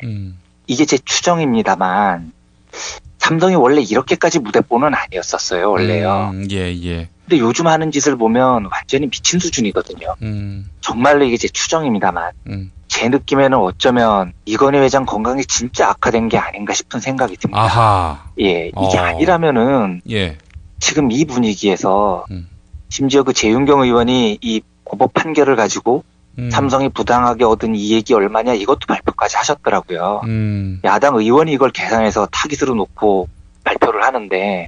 이게 제 추정입니다만 삼성이 원래 이렇게까지 무대뽀는 아니었었어요, 원래요. 예. 근데 요즘 하는 짓을 보면 완전히 미친 수준이거든요. 정말로 이게 제 추정입니다만 제 느낌에는 어쩌면 이건희 회장 건강이 진짜 악화된 게 아닌가 싶은 생각이 듭니다. 아하. 예, 이게 아니라면은 지금 이 분위기에서 심지어 그 재윤경 의원이 이 고법 판결을 가지고 삼성이 부당하게 얻은 이익이 얼마냐 이것도 발표까지 하셨더라고요. 야당 의원이 이걸 계산해서 타깃으로 놓고 발표를 하는데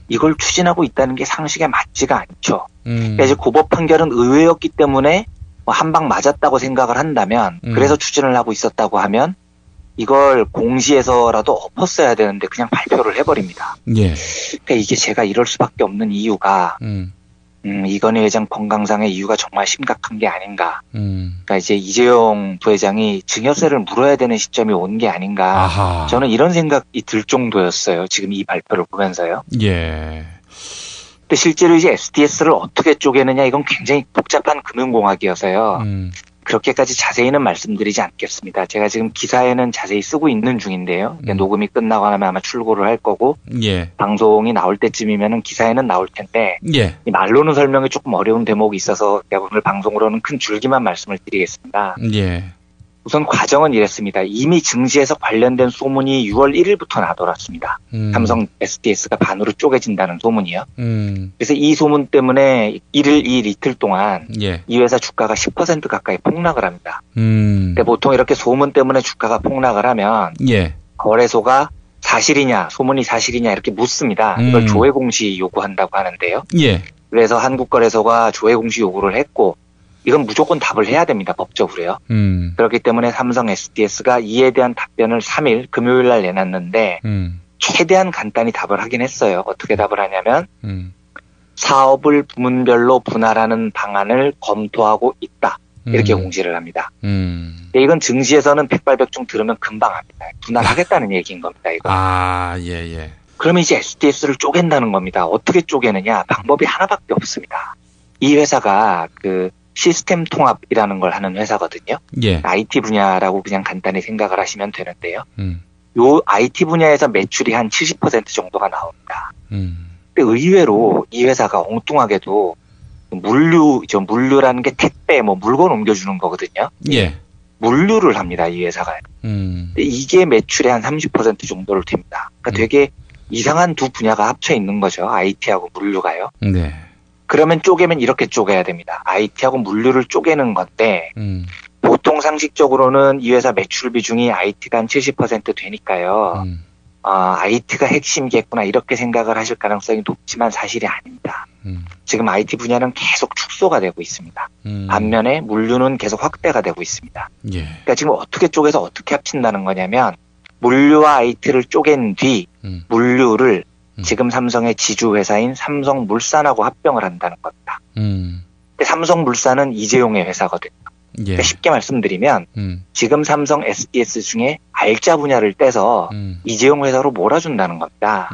이걸 추진하고 있다는 게 상식에 맞지가 않죠. 그러니까 이제 고법 판결은 의외였기 때문에 한 방 맞았다고 생각을 한다면 그래서 추진을 하고 있었다고 하면 이걸 공시에서라도 엎었어야 되는데 그냥 발표를 해버립니다. 예. 그러니까 이게 제가 이럴 수밖에 없는 이유가 이건희 회장 건강상의 이유가 정말 심각한 게 아닌가. 그러니까 이제 이재용 부회장이 증여세를 물어야 되는 시점이 온 게 아닌가. 아하. 저는 이런 생각이 들 정도였어요. 지금 이 발표를 보면서요. 예. 근데 실제로 이제 SDS를 어떻게 쪼개느냐 이건 굉장히 복잡한 금융공학이어서요. 그렇게까지 자세히는 말씀드리지 않겠습니다. 제가 지금 기사에는 자세히 쓰고 있는 중인데요. 녹음이 끝나고 나면 아마 출고를 할 거고 예. 방송이 나올 때쯤이면은 기사에는 나올 텐데 예. 이 말로는 설명이 조금 어려운 대목이 있어서 제가 오늘 방송으로는 큰 줄기만 말씀을 드리겠습니다. 예. 우선 과정은 이랬습니다. 이미 증시에서 관련된 소문이 6월 1일부터 나돌았습니다. 삼성 SDS가 반으로 쪼개진다는 소문이요. 그래서 이 소문 때문에 이틀 동안 예. 이 회사 주가가 10% 가까이 폭락을 합니다. 근데 보통 이렇게 소문 때문에 주가가 폭락을 하면 예. 거래소가 사실이냐 소문이 사실이냐 이렇게 묻습니다. 이걸 조회 공시 요구한다고 하는데요. 예. 그래서 한국거래소가 조회 공시 요구를 했고 이건 무조건 답을 해야 됩니다. 법적으로요. 그렇기 때문에 삼성 SDS가 이에 대한 답변을 3일 금요일 날 내놨는데 최대한 간단히 답을 하긴 했어요. 어떻게 답을 하냐면 사업을 부문별로 분할하는 방안을 검토하고 있다. 이렇게 공시를 합니다. 근데 이건 증시에서는 백발백중 들으면 금방 합니다. 분할하겠다는 얘기인 겁니다. 이거. 아, 예, 예. 그러면 이제 SDS를 쪼갠다는 겁니다. 어떻게 쪼개느냐? 방법이 하나밖에 없습니다. 이 회사가 그 시스템 통합이라는 걸 하는 회사거든요. 예. IT 분야라고 그냥 간단히 생각을 하시면 되는데요. 요 IT 분야에서 매출이 한 70% 정도가 나옵니다. 근데 의외로 이 회사가 엉뚱하게도 물류라는 게 택배, 물건 옮겨주는 거거든요. 예. 물류를 합니다, 이 회사가요. 근데 이게 매출의 한 30% 정도를 됩니다. 그러니까 되게 이상한 두 분야가 합쳐 있는 거죠. IT하고 물류가요. 네. 그러면 쪼개면 이렇게 쪼개야 됩니다. IT하고 물류를 쪼개는 건데 보통 상식적으로는 이 회사 매출 비중이 IT가 한 70% 되니까요. IT가 핵심이겠구나 이렇게 생각을 하실 가능성이 높지만 사실이 아닙니다. 지금 IT 분야는 계속 축소가 되고 있습니다. 반면에 물류는 계속 확대가 되고 있습니다. 예. 그러니까 지금 어떻게 쪼개서 어떻게 합친다는 거냐면 물류와 IT를 쪼갠 뒤 물류를 지금 삼성의 지주회사인 삼성물산하고 합병을 한다는 겁니다. 근데 삼성물산은 이재용의 회사거든요. 예. 그러니까 쉽게 말씀드리면 지금 삼성 SDS 중에 알짜 분야를 떼서 이재용 회사로 몰아준다는 겁니다.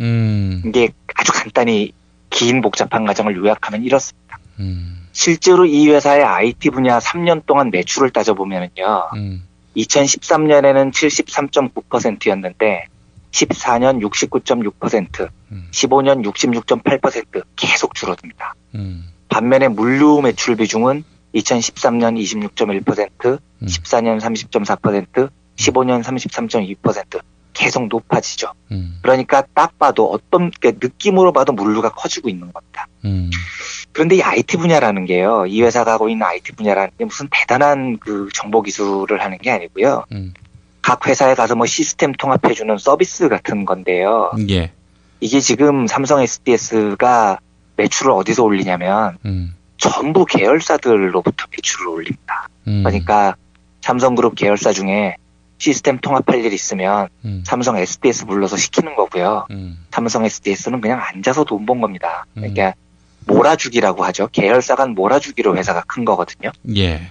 이게 아주 간단히 긴 복잡한 과정을 요약하면 이렇습니다. 실제로 이 회사의 IT 분야 3년 동안 매출을 따져보면요. 2013년에는 73.9%였는데 14년 69.6%, 15년 66.8% 계속 줄어듭니다. 반면에 물류 매출 비중은 2013년 26.1%, 14년 30.4%, 15년 33.2% 계속 높아지죠. 그러니까 딱 봐도 느낌으로 봐도 물류가 커지고 있는 겁니다. 그런데 이 IT 분야라는 게요, 이 회사가 하고 있는 IT 분야라는 게 무슨 대단한 그 정보 기술을 하는 게 아니고요. 각 회사에 가서 시스템 통합해주는 서비스 같은 건데요. 예. 이게 지금 삼성 SDS가 매출을 어디서 올리냐면 전부 계열사들로부터 매출을 올립니다. 그러니까 삼성그룹 계열사 중에 시스템 통합할 일 있으면 삼성 SDS 불러서 시키는 거고요. 삼성 SDS는 그냥 앉아서 돈 번 겁니다. 그러니까 몰아주기라고 하죠. 계열사 간 몰아주기로 회사가 큰 거거든요. 예.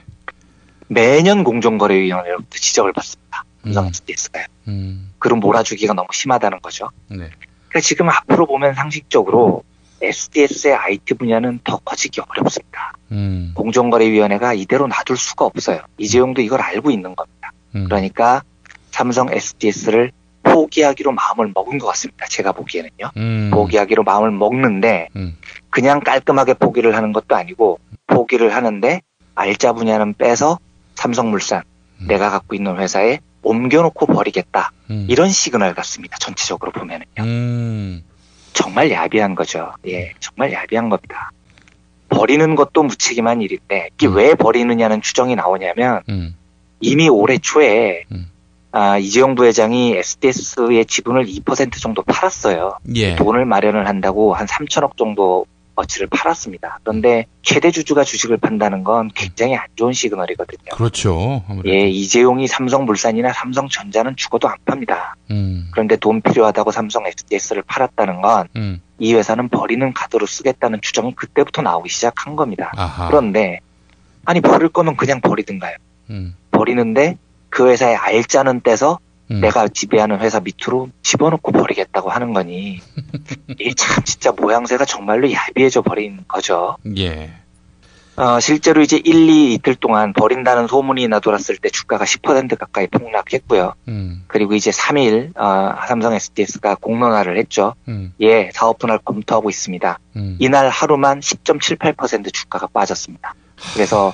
매년 공정거래위원회로부터 지적을 받습니다. 삼성 SDS가요. 그런 몰아주기가 너무 심하다는 거죠. 네. 그러니까 지금 앞으로 보면 상식적으로 SDS의 IT 분야는 더 커지기 어렵습니다. 공정거래위원회가 이대로 놔둘 수가 없어요. 이재용도 이걸 알고 있는 겁니다. 그러니까 삼성 SDS를 포기하기로 마음을 먹은 것 같습니다. 제가 보기에는요. 포기하기로 마음을 먹는데 그냥 깔끔하게 포기를 하는 것도 아니고 포기를 하는데 알짜 분야는 빼서 삼성물산 내가 갖고 있는 회사에 옮겨놓고 버리겠다. 이런 시그널 같습니다. 전체적으로 보면은요. 정말 야비한 거죠. 예, 정말 야비한 겁니다. 버리는 것도 무책임한 일인데 이게 왜 버리느냐는 추정이 나오냐면 이미 올해 초에 이재용 부회장이 SDS의 지분을 2% 정도 팔았어요. 예. 돈을 마련을 한다고 한 3천억 정도 어치를 팔았습니다. 그런데 최대 주주가 주식을 판다는 건 굉장히 안 좋은 시그널이거든요. 그렇죠. 아무래도. 예, 이재용이 삼성물산이나 삼성전자는 죽어도 안 팝니다. 그런데 돈 필요하다고 삼성 SDS를 팔았다는 건 이 회사는 버리는 카드로 쓰겠다는 주장이 그때부터 나오기 시작한 겁니다. 아하. 그런데 아니 버릴 거면 그냥 버리든가요. 버리는데 그 회사의 알짜는 떼서 내가 지배하는 회사 밑으로 집어넣고 버리겠다고 하는 거니 이게 참 진짜 모양새가 정말로 야비해져 버린 거죠. 예. 실제로 이제 1, 2 이틀 동안 버린다는 소문이 나돌았을 때 주가가 10% 가까이 폭락했고요. 그리고 이제 3일 삼성 SDS가 공론화를 했죠. 예, 사업 분할 검토하고 있습니다. 이날 하루만 10.78% 주가가 빠졌습니다. 그래서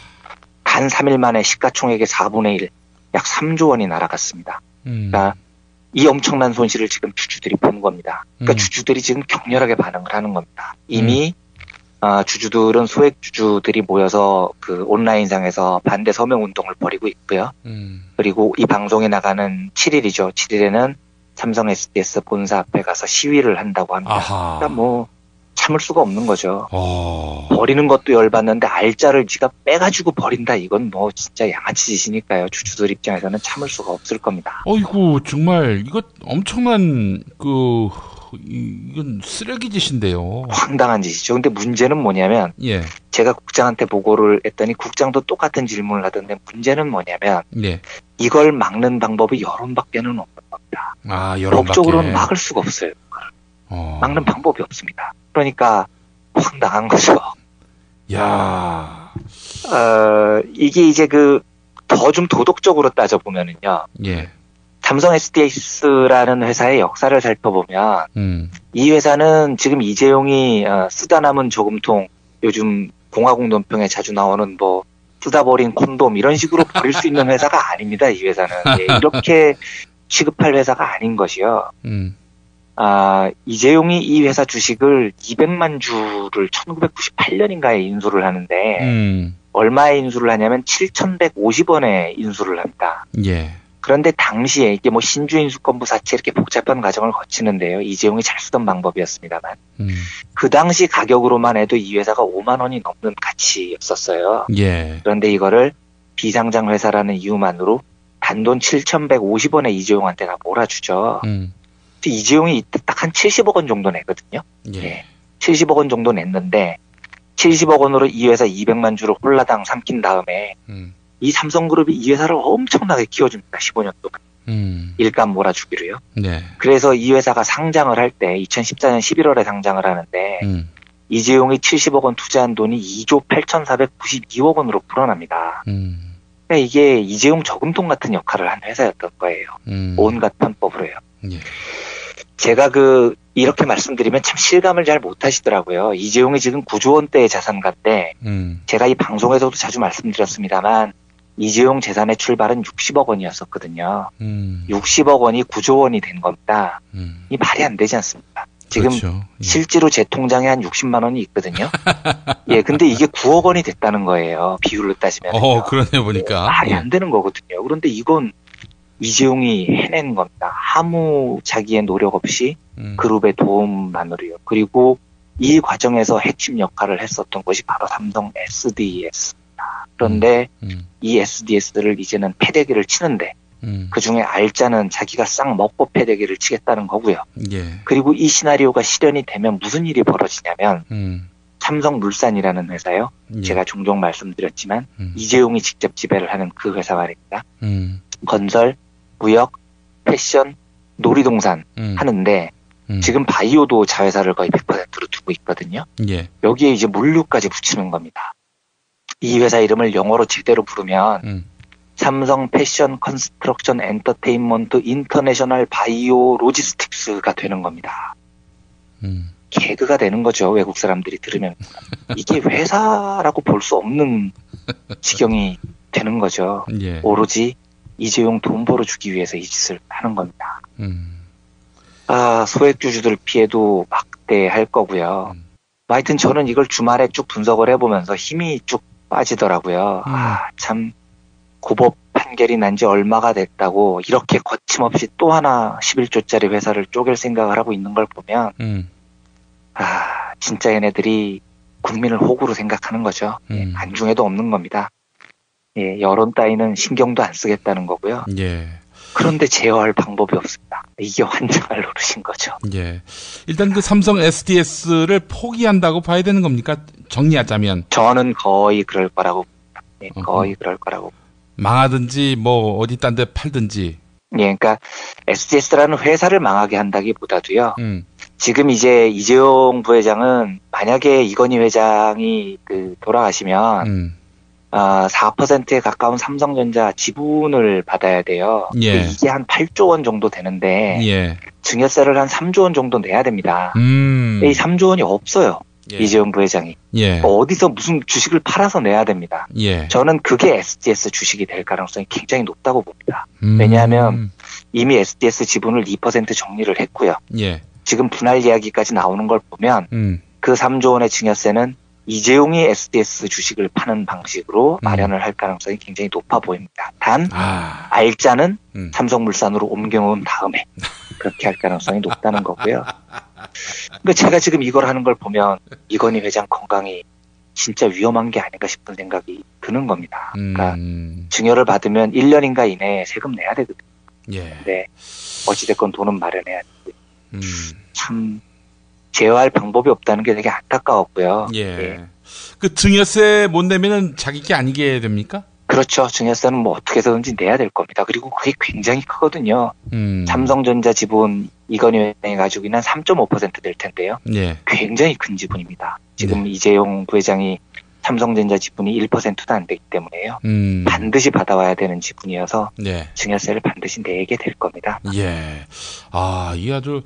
단 3일 만에 시가총액의 4분의 1, 약 3조 원이 날아갔습니다. 그러니까 이 엄청난 손실을 지금 주주들이 보는 겁니다. 그러니까 주주들이 지금 격렬하게 반응을 하는 겁니다. 이미 주주들은 소액 주주들이 모여서 그 온라인상에서 반대 서명 운동을 벌이고 있고요. 그리고 이 방송에 나가는 7일이죠. 7일에는 삼성 SDS 본사 앞에 가서 시위를 한다고 합니다. 아하. 그러니까 뭐 참을 수가 없는 거죠. 버리는 것도 열받는데 알짜를 지가 빼가지고 버린다. 이건 뭐 진짜 양아치 짓이니까요. 주주들 입장에서는 참을 수가 없을 겁니다. 어이구 정말 이거 엄청난 이건 쓰레기 짓인데요. 황당한 짓이죠. 근데 문제는 뭐냐면 예. 제가 국장한테 보고를 했더니 국장도 똑같은 질문을 하던데 문제는 뭐냐면 예. 이걸 막는 방법이 여론밖에는 없는 겁니다. 법적으로는 막을 수가 없어요. 막는 방법이 없습니다. 그러니까 황당한 거죠. 야, 이게 이제 더 좀 도덕적으로 따져보면은요. 예. 삼성 SDS라는 회사의 역사를 살펴보면 이 회사는 지금 이재용이 쓰다 남은 저금통, 요즘 공화국 논평에 자주 나오는 뭐 쓰다 버린 콘돔 이런 식으로 버릴 수 있는 회사가 아닙니다. 이 회사는. 예, 이렇게 취급할 회사가 아닌 것이요. 이재용이 이 회사 주식을 200만 주를 1998년인가에 인수를 하는데 얼마에 인수를 하냐면 7,150원에 인수를 합니다. 예. 그런데 당시에 이게 뭐 신주인수권부 사채 이렇게 복잡한 과정을 거치는데요. 이재용이 잘 쓰던 방법이었습니다만 그 당시 가격으로만 해도 이 회사가 5만 원이 넘는 가치였었어요. 예. 그런데 이거를 비상장 회사라는 이유만으로 단돈 7,150원에 이재용한테 다 몰아주죠. 이재용이 이때 딱 한 70억 원 정도 내거든요. 예. 70억 원 정도 냈는데 70억 원으로 이 회사 200만 주를 홀라당 삼킨 다음에 이 삼성그룹이 이 회사를 엄청나게 키워줍니다. 15년 동안. 일감 몰아주기로요. 네. 그래서 이 회사가 상장을 할 때 2014년 11월에 상장을 하는데 이재용이 70억 원 투자한 돈이 2조 8,492억 원으로 불어납니다. 그러니까 이게 이재용 저금통 같은 역할을 한 회사였던 거예요. 온갖 편법으로요. 예. 제가 이렇게 말씀드리면 참 실감을 잘 못하시더라고요. 이재용이 지금 9조 원대의 자산가인데 제가 이 방송에서도 자주 말씀드렸습니다만 이재용 재산의 출발은 60억 원이었었거든요. 60억 원이 9조 원이 된 겁니다. 이 말이 안 되지 않습니까? 지금 그렇죠. 예. 실제로 제 통장에 한 60만 원이 있거든요. 예, 근데 이게 9억 원이 됐다는 거예요. 비율로 따지면. 그러네 보니까. 말이 안 되는 거거든요. 그런데 이건 이재용이 해낸 겁니다. 아무 자기의 노력 없이 그룹의 도움만으로요. 그리고 이 과정에서 핵심 역할을 했었던 것이 바로 삼성 SDS입니다. 그런데 이 SDS를 이제는 패대기를 치는데 그중에 알짜는 자기가 싹 먹고 패대기를 치겠다는 거고요. 예. 그리고 이 시나리오가 실현이 되면 무슨 일이 벌어지냐면 삼성물산이라는 회사요. 예. 제가 종종 말씀드렸지만 이재용이 직접 지배를 하는 그 회사 말입니다. 건설, 무역, 패션, 놀이동산 하는데 지금 바이오도 자회사를 거의 100%로 두고 있거든요. 예. 여기에 이제 물류까지 붙이는 겁니다. 이 회사 이름을 영어로 제대로 부르면 삼성 패션 컨스트럭션 엔터테인먼트 인터내셔널 바이오 로지스틱스가 되는 겁니다. 개그가 되는 거죠. 외국 사람들이 들으면. 이게 회사라고 볼 수 없는 지경이 되는 거죠. 예. 오로지 이재용 돈 벌어주기 위해서 이 짓을 하는 겁니다. 소액주주들 피해도 막대할 거고요. 하여튼 저는 이걸 주말에 쭉 분석을 해보면서 힘이 쭉 빠지더라고요. 참 고법 판결이 난 지 얼마가 됐다고 이렇게 거침없이 또 하나 11조짜리 회사를 쪼갤 생각을 하고 있는 걸 보면 진짜 얘네들이 국민을 호구로 생각하는 거죠. 안중에도 없는 겁니다. 예, 여론 따위는 신경도 안 쓰겠다는 거고요. 예. 그런데 제어할 방법이 없습니다. 이게 환장할 노릇인 거죠. 예. 일단 그 삼성 SDS를 포기한다고 봐야 되는 겁니까? 정리하자면. 저는 거의 그럴 거라고. 예, 거의 그럴 거라고. 망하든지 뭐 어디 딴 데 팔든지. 예, 그러니까 SDS라는 회사를 망하게 한다기보다도요. 지금 이제 이재용 부회장은 만약에 이건희 회장이 돌아가시면 4%에 가까운 삼성전자 지분을 받아야 돼요. 예. 이게 한 8조 원 정도 되는데 예. 증여세를 한 3조 원 정도 내야 됩니다. 이 3조 원이 없어요. 예. 이재용 부회장이. 예. 어디서 무슨 주식을 팔아서 내야 됩니다. 예. 저는 그게 SDS 주식이 될 가능성이 굉장히 높다고 봅니다. 왜냐하면 이미 SDS 지분을 2% 정리를 했고요. 예. 지금 분할 이야기까지 나오는 걸 보면 그 3조 원의 증여세는 이재용이 SDS 주식을 파는 방식으로 마련을 할 가능성이 굉장히 높아 보입니다. 단 알짜는 삼성물산으로 옮겨놓은 다음에 그렇게 할 가능성이 높다는 거고요. 그러니까 제가 지금 이걸 하는 걸 보면 이건희 회장 건강이 진짜 위험한 게 아닌가 싶은 생각이 드는 겁니다. 그러니까 증여를 받으면 1년인가 이내에 세금 내야 되거든요. 예. 근데 어찌됐건 돈은 마련해야 되고 참 제어할 방법이 없다는 게 되게 안타까웠고요. 예. 예. 그 증여세 못 내면은 자기 게 아니게 됩니까? 그렇죠. 증여세는 뭐 어떻게 해서든지 내야 될 겁니다. 그리고 그게 굉장히 크거든요. 삼성전자 지분 이건희 회장이 가지고 있는 3.5% 될 텐데요. 예. 굉장히 큰 지분입니다. 지금 이재용 부회장이 삼성전자 지분이 1%도 안 되기 때문에요. 반드시 받아와야 되는 지분이어서 예. 증여세를 반드시 내게 될 겁니다. 예. 아, 이게 아주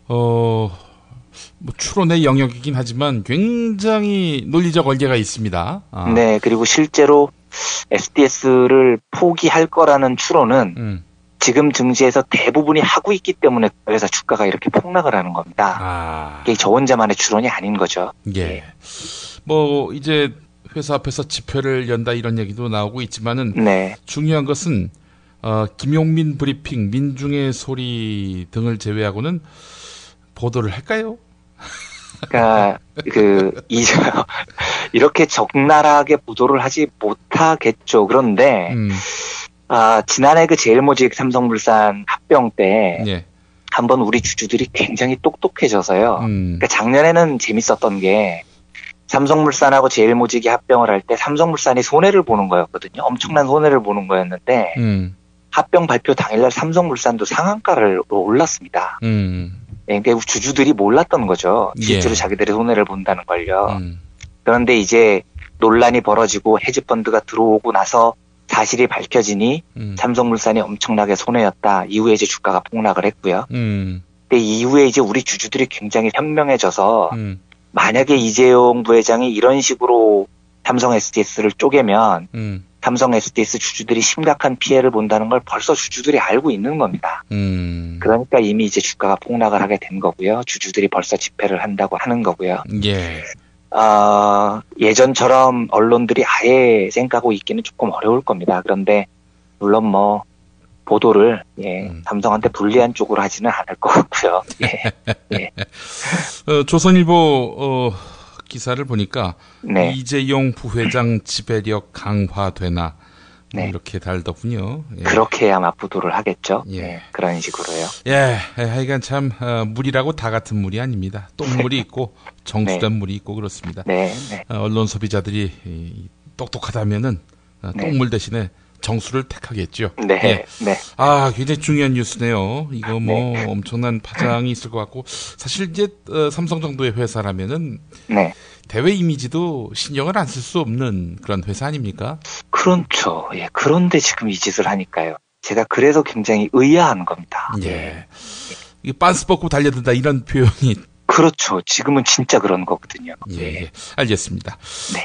뭐 추론의 영역이긴 하지만 굉장히 논리적 얼개가 있습니다. 네, 그리고 실제로 SDS를 포기할 거라는 추론은 지금 증시에서 대부분이 하고 있기 때문에 회사 주가가 이렇게 폭락을 하는 겁니다. 이게 저 혼자만의 추론이 아닌 거죠. 예. 예. 뭐 이제 회사 앞에서 집회를 연다 이런 얘기도 나오고 있지만은 네. 중요한 것은 김용민 브리핑, 민중의 소리 등을 제외하고는 보도를 할까요? 그러니까 이렇게 적나라하게 보도를 하지 못하겠죠. 그런데 지난해 그 제일모직 삼성물산 합병 때 예. 한번 우리 주주들이 굉장히 똑똑해져서요. 그러니까 작년에는 재밌었던 게 삼성물산하고 제일모직이 합병을 할 때 삼성물산이 손해를 보는 거였거든요. 엄청난 손해를 보는 거였는데 합병 발표 당일날 삼성물산도 상한가를 올랐습니다. 그러니까 주주들이 몰랐던 거죠. 실제로 예. 자기들이 손해를 본다는 걸요. 그런데 이제 논란이 벌어지고 헤지펀드가 들어오고 나서 사실이 밝혀지니 삼성물산이 엄청나게 손해였다. 이후에 이제 주가가 폭락을 했고요. 근데 이후에 이제 우리 주주들이 굉장히 현명해져서 만약에 이재용 부회장이 이런 식으로 삼성 SDS를 쪼개면 삼성 SDS 주주들이 심각한 피해를 본다는 걸 벌써 주주들이 알고 있는 겁니다. 그러니까 이미 이제 주가가 폭락을 하게 된 거고요. 주주들이 벌써 집회를 한다고 하는 거고요. 예. 예전처럼 언론들이 아예 생각하고 있기는 조금 어려울 겁니다. 그런데 물론 뭐 보도를 삼성한테 불리한 쪽으로 하지는 않을 것 같고요. 예. 예. 조선일보 기사를 보니까 네. 이재용 부회장 지배력 강화되나 이렇게 달더군요. 예. 그렇게 해야만 보도를 하겠죠. 예. 그런 식으로요. 예, 하여간 참 물이라고 다 같은 물이 아닙니다. 똥물이 있고 정수된 물이 있고 그렇습니다. 네. 언론 소비자들이 똑똑하다면은 똥물 대신에 정수를 택하겠죠. 네. 예. 네. 아, 굉장히 중요한 뉴스네요. 이거 뭐 엄청난 파장이 있을 것 같고 사실 이제 삼성 정도의 회사라면은 대외 이미지도 신경을 안 쓸 수 없는 그런 회사 아닙니까? 그렇죠. 예. 그런데 지금 이 짓을 하니까요. 제가 그래서 굉장히 의아한 겁니다. 예. 이게 빤스 벗고 달려든다 이런 표현이 그렇죠. 지금은 진짜 그런 거거든요. 예. 알겠습니다.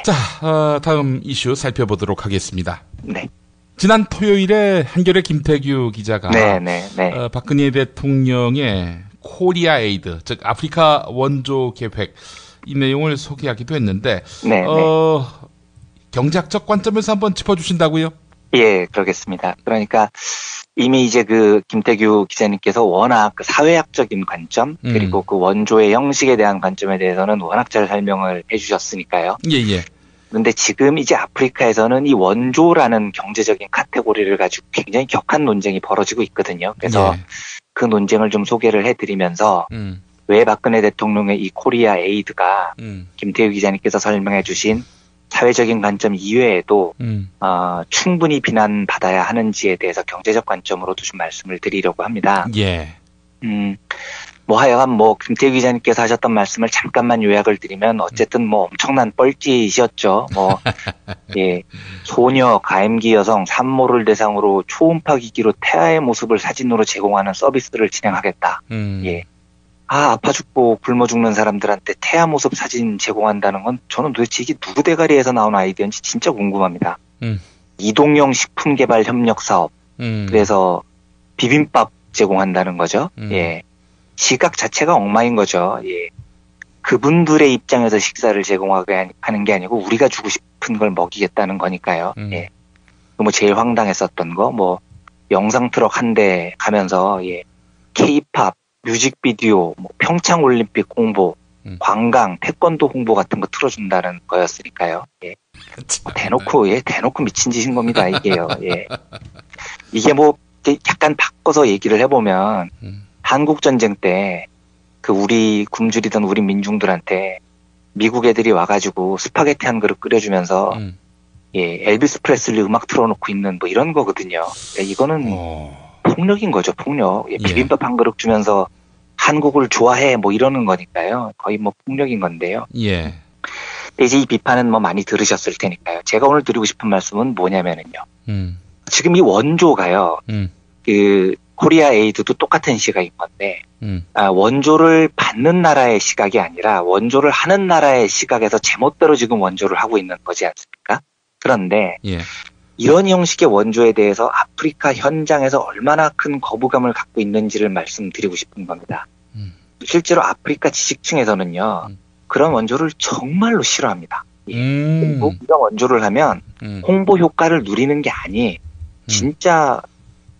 자, 다음 이슈 살펴보도록 하겠습니다. 네. 지난 토요일에 한겨레 김태규 기자가 박근혜 대통령의 코리아 에이드, 즉 아프리카 원조 계획 이 내용을 소개하기도 했는데 경제학적 관점에서 한번 짚어주신다고요? 예, 그러겠습니다. 그러니까 이미 이제 그 김태규 기자님께서 워낙 그 사회학적인 관점 그리고 그 원조의 형식에 대한 관점에 대해서는 워낙 잘 설명을 해주셨으니까요. 예. 그런데 지금 이제 아프리카에서는 이 원조라는 경제적인 카테고리를 가지고 굉장히 격한 논쟁이 벌어지고 있거든요. 그래서 그 논쟁을 좀 소개를 해드리면서 왜 박근혜 대통령의 이 코리아 에이드가 김태우 기자님께서 설명해 주신 사회적인 관점 이외에도 충분히 비난받아야 하는지에 대해서 경제적 관점으로도 좀 말씀을 드리려고 합니다. 예. 뭐 하여간 뭐 김태우 기자님께서 하셨던 말씀을 잠깐만 요약을 드리면 어쨌든 뭐 엄청난 뻘짓이었죠. 뭐 예, 소녀, 가임기 여성, 산모를 대상으로 초음파 기기로 태아의 모습을 사진으로 제공하는 서비스를 진행하겠다. 예. 아파 죽고 굶어 죽는 사람들한테 태아 모습 사진 제공한다는 건 저는 도대체 이게 누구 대가리에서 나온 아이디어인지 진짜 궁금합니다. 이동형 식품개발 협력 사업. 그래서 비빔밥 제공한다는 거죠. 예. 시각 자체가 엉망인 거죠. 예. 그분들의 입장에서 식사를 제공하게 하는 게 아니고 우리가 주고 싶은 걸 먹이겠다는 거니까요. 예. 뭐 제일 황당했었던 거, 뭐 영상 트럭 한 대 가면서 예. K-팝, 뮤직비디오, 뭐 평창 올림픽 홍보, 관광, 태권도 홍보 같은 거 틀어준다는 거였으니까요. 예. 대놓고 미친 짓인 겁니다. 이게요. 예. 이게 뭐 약간 바꿔서 얘기를 해보면. 한국전쟁 때 그 우리 굶주리던 우리 민중들한테 미국 애들이 와가지고 스파게티 한 그릇 끓여주면서 예, 엘비스 프레슬리 음악 틀어놓고 있는 뭐 이런 거거든요. 예, 이거는 폭력인 거죠, 폭력. 예, 비빔밥 한 그릇 주면서 한국을 좋아해 뭐 이러는 거니까요. 거의 뭐 폭력인 건데요. 예. 이제 이 비판은 뭐 많이 들으셨을 테니까요. 제가 오늘 드리고 싶은 말씀은 뭐냐면은요. 지금 이 원조가요. 그 코리아 에이드도 똑같은 시각인 건데 원조를 받는 나라의 시각이 아니라 원조를 하는 나라의 시각에서 제멋대로 지금 원조를 하고 있는 거지 않습니까? 그런데 예. 이런 형식의 원조에 대해서 아프리카 현장에서 얼마나 큰 거부감을 갖고 있는지를 말씀드리고 싶은 겁니다. 실제로 아프리카 지식층에서는요. 그런 원조를 정말로 싫어합니다. 그리고 이런 원조를 하면 홍보 효과를 누리는 게 아니 진짜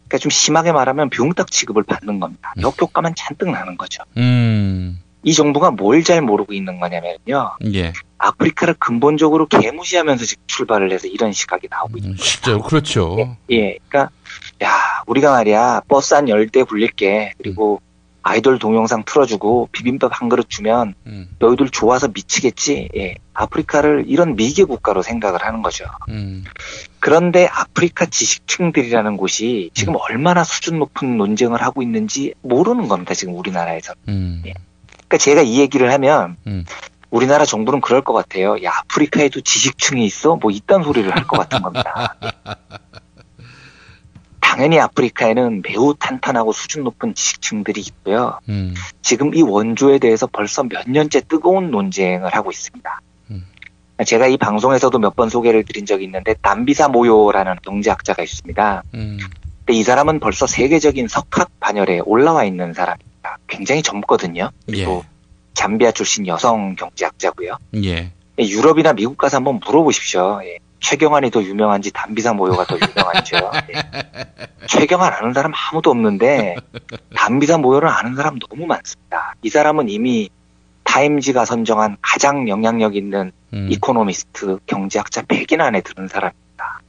그러니까 좀 심하게 말하면 병딱 취급을 받는 겁니다. 역효과만 잔뜩 나는 거죠. 이 정부가 뭘 잘 모르고 있는 거냐면요. 예. 아프리카를 근본적으로 개무시하면서 지금 출발을 해서 이런 시각이 나오고 있는 거죠. 진짜 그렇죠. 예, 그러니까 야 우리가 말이야 버스 한 10대 굴릴게. 그리고 아이돌 동영상 틀어주고 비빔밥 한 그릇 주면 너희들 좋아서 미치겠지. 예, 아프리카를 이런 미개 국가로 생각을 하는 거죠. 그런데 아프리카 지식층들이라는 곳이 지금 얼마나 수준 높은 논쟁을 하고 있는지 모르는 겁니다. 지금 우리나라에서. 예. 그러니까 제가 이 얘기를 하면 우리나라 정부는 그럴 것 같아요. 야 아프리카에도 지식층이 있어? 뭐 이딴 소리를 할 것 같은 겁니다. 당연히 아프리카에는 매우 탄탄하고 수준 높은 지식층들이 있고요. 지금 이 원조에 대해서 벌써 몇 년째 뜨거운 논쟁을 하고 있습니다. 제가 이 방송에서도 몇 번 소개를 드린 적이 있는데 담비사 모요라는 경제학자가 있습니다. 근데 이 사람은 벌써 세계적인 석학 반열에 올라와 있는 사람입니다. 굉장히 젊거든요. 그리고 예. 잠비아 출신 여성 경제학자고요. 예. 유럽이나 미국 가서 한번 물어보십시오. 예. 최경환이 더 유명한지 담비사 모요가 더 유명한지요. 예. 최경환 아는 사람 아무도 없는데 담비사 모요를 아는 사람 너무 많습니다. 이 사람은 이미 타임지가 선정한 가장 영향력 있는 이코노미스트 경제학자 100인 안에 드는 사람입니다.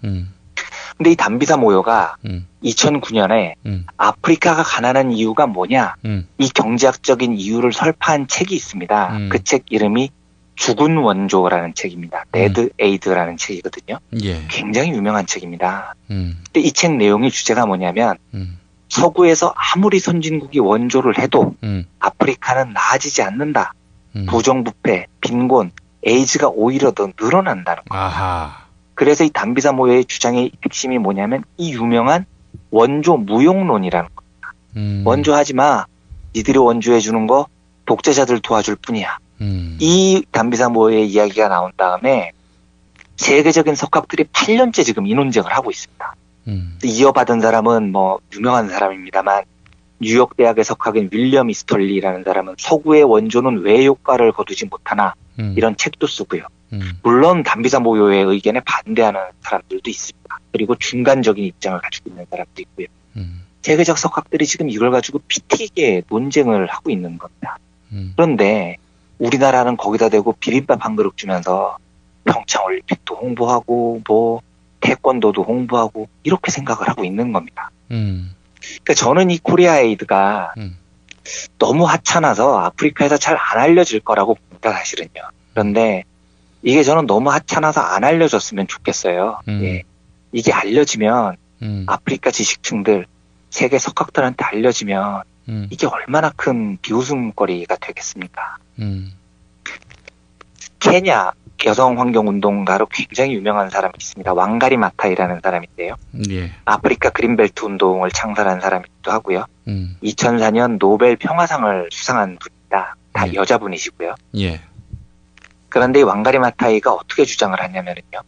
근데 이 담비사 모요가 2009년에 아프리카가 가난한 이유가 뭐냐 이 경제학적인 이유를 설파한 책이 있습니다. 그 책 이름이 죽은 원조라는 책입니다. 데드 에이드라는 책이거든요. 예. 굉장히 유명한 책입니다. 근데 이 책 내용의 주제가 뭐냐면 서구에서 아무리 선진국이 원조를 해도 아프리카는 나아지지 않는다. 부정부패, 빈곤, 에이즈가 오히려 더 늘어난다는 거예요. 아하. 그래서 이 담비사 모요의 주장의 핵심이 뭐냐면 이 유명한 원조 무용론이라는 겁니다. 원조하지 마. 니들이 원조해 주는 거 독재자들 도와줄 뿐이야. 이 담비사 모요의 이야기가 나온 다음에 세계적인 석학들이 8년째 지금 이 논쟁을 하고 있습니다. 이어받은 사람은 뭐 유명한 사람입니다만 뉴욕 대학의 석학인 윌리엄 이스털리라는 사람은 서구의 원조는 왜 효과를 거두지 못하나 이런 책도 쓰고요. 물론 담비사 모요의 의견에 반대하는 사람들도 있습니다. 그리고 중간적인 입장을 가지고 있는 사람도 있고요. 세계적 석학들이 지금 이걸 가지고 피 튀게 논쟁을 하고 있는 겁니다. 그런데 우리나라는 거기다 대고 비빔밥 한 그릇 주면서 평창올림픽도 홍보하고 뭐 태권도도 홍보하고 이렇게 생각을 하고 있는 겁니다. 그러니까 저는 이 코리아 에이드가 너무 하찮아서 아프리카에서 잘 안 알려질 거라고 봅니다, 사실은요. 그런데 이게 저는 너무 하찮아서 안 알려졌으면 좋겠어요. 예. 이게 알려지면 아프리카 지식층들, 세계 석학들한테 알려지면 이게 얼마나 큰 비웃음거리가 되겠습니까? 케냐 여성환경운동가로 굉장히 유명한 사람이 있습니다. 왕가리 마타이라는 사람인데요. 예. 아프리카 그린벨트 운동을 창설한 사람이기도 하고요. 2004년 노벨 평화상을 수상한 분이다. 다 여자분이시고요. 예. 그런데 이 왕가리 마타이가 어떻게 주장을 하냐면요.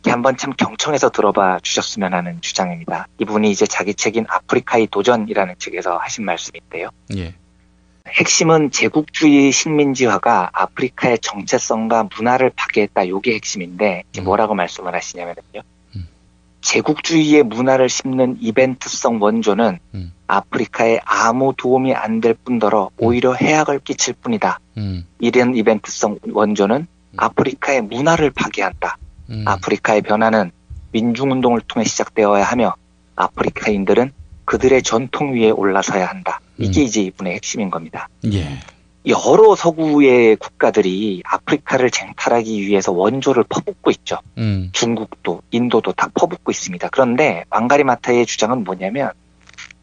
한번 참 경청해서 들어봐 주셨으면 하는 주장입니다. 이분이 이제 자기 책인 아프리카의 도전이라는 책에서 하신 말씀인데요. 예. 핵심은 제국주의 식민지화가 아프리카의 정체성과 문화를 파괴했다. 이게 핵심인데 뭐라고 말씀을 하시냐면요. 제국주의의 문화를 심는 이벤트성 원조는 아프리카에 아무 도움이 안 될 뿐더러 오히려 해악을 끼칠 뿐이다. 이런 이벤트성 원조는 아프리카의 문화를 파괴한다. 아프리카의 변화는 민중운동을 통해 시작되어야 하며 아프리카인들은 그들의 전통 위에 올라서야 한다. 이게 이제 이분의 핵심인 겁니다. 예. 여러 서구의 국가들이 아프리카를 쟁탈하기 위해서 원조를 퍼붓고 있죠. 중국도, 인도도 다 퍼붓고 있습니다. 그런데 왕가리 마타이의 주장은 뭐냐면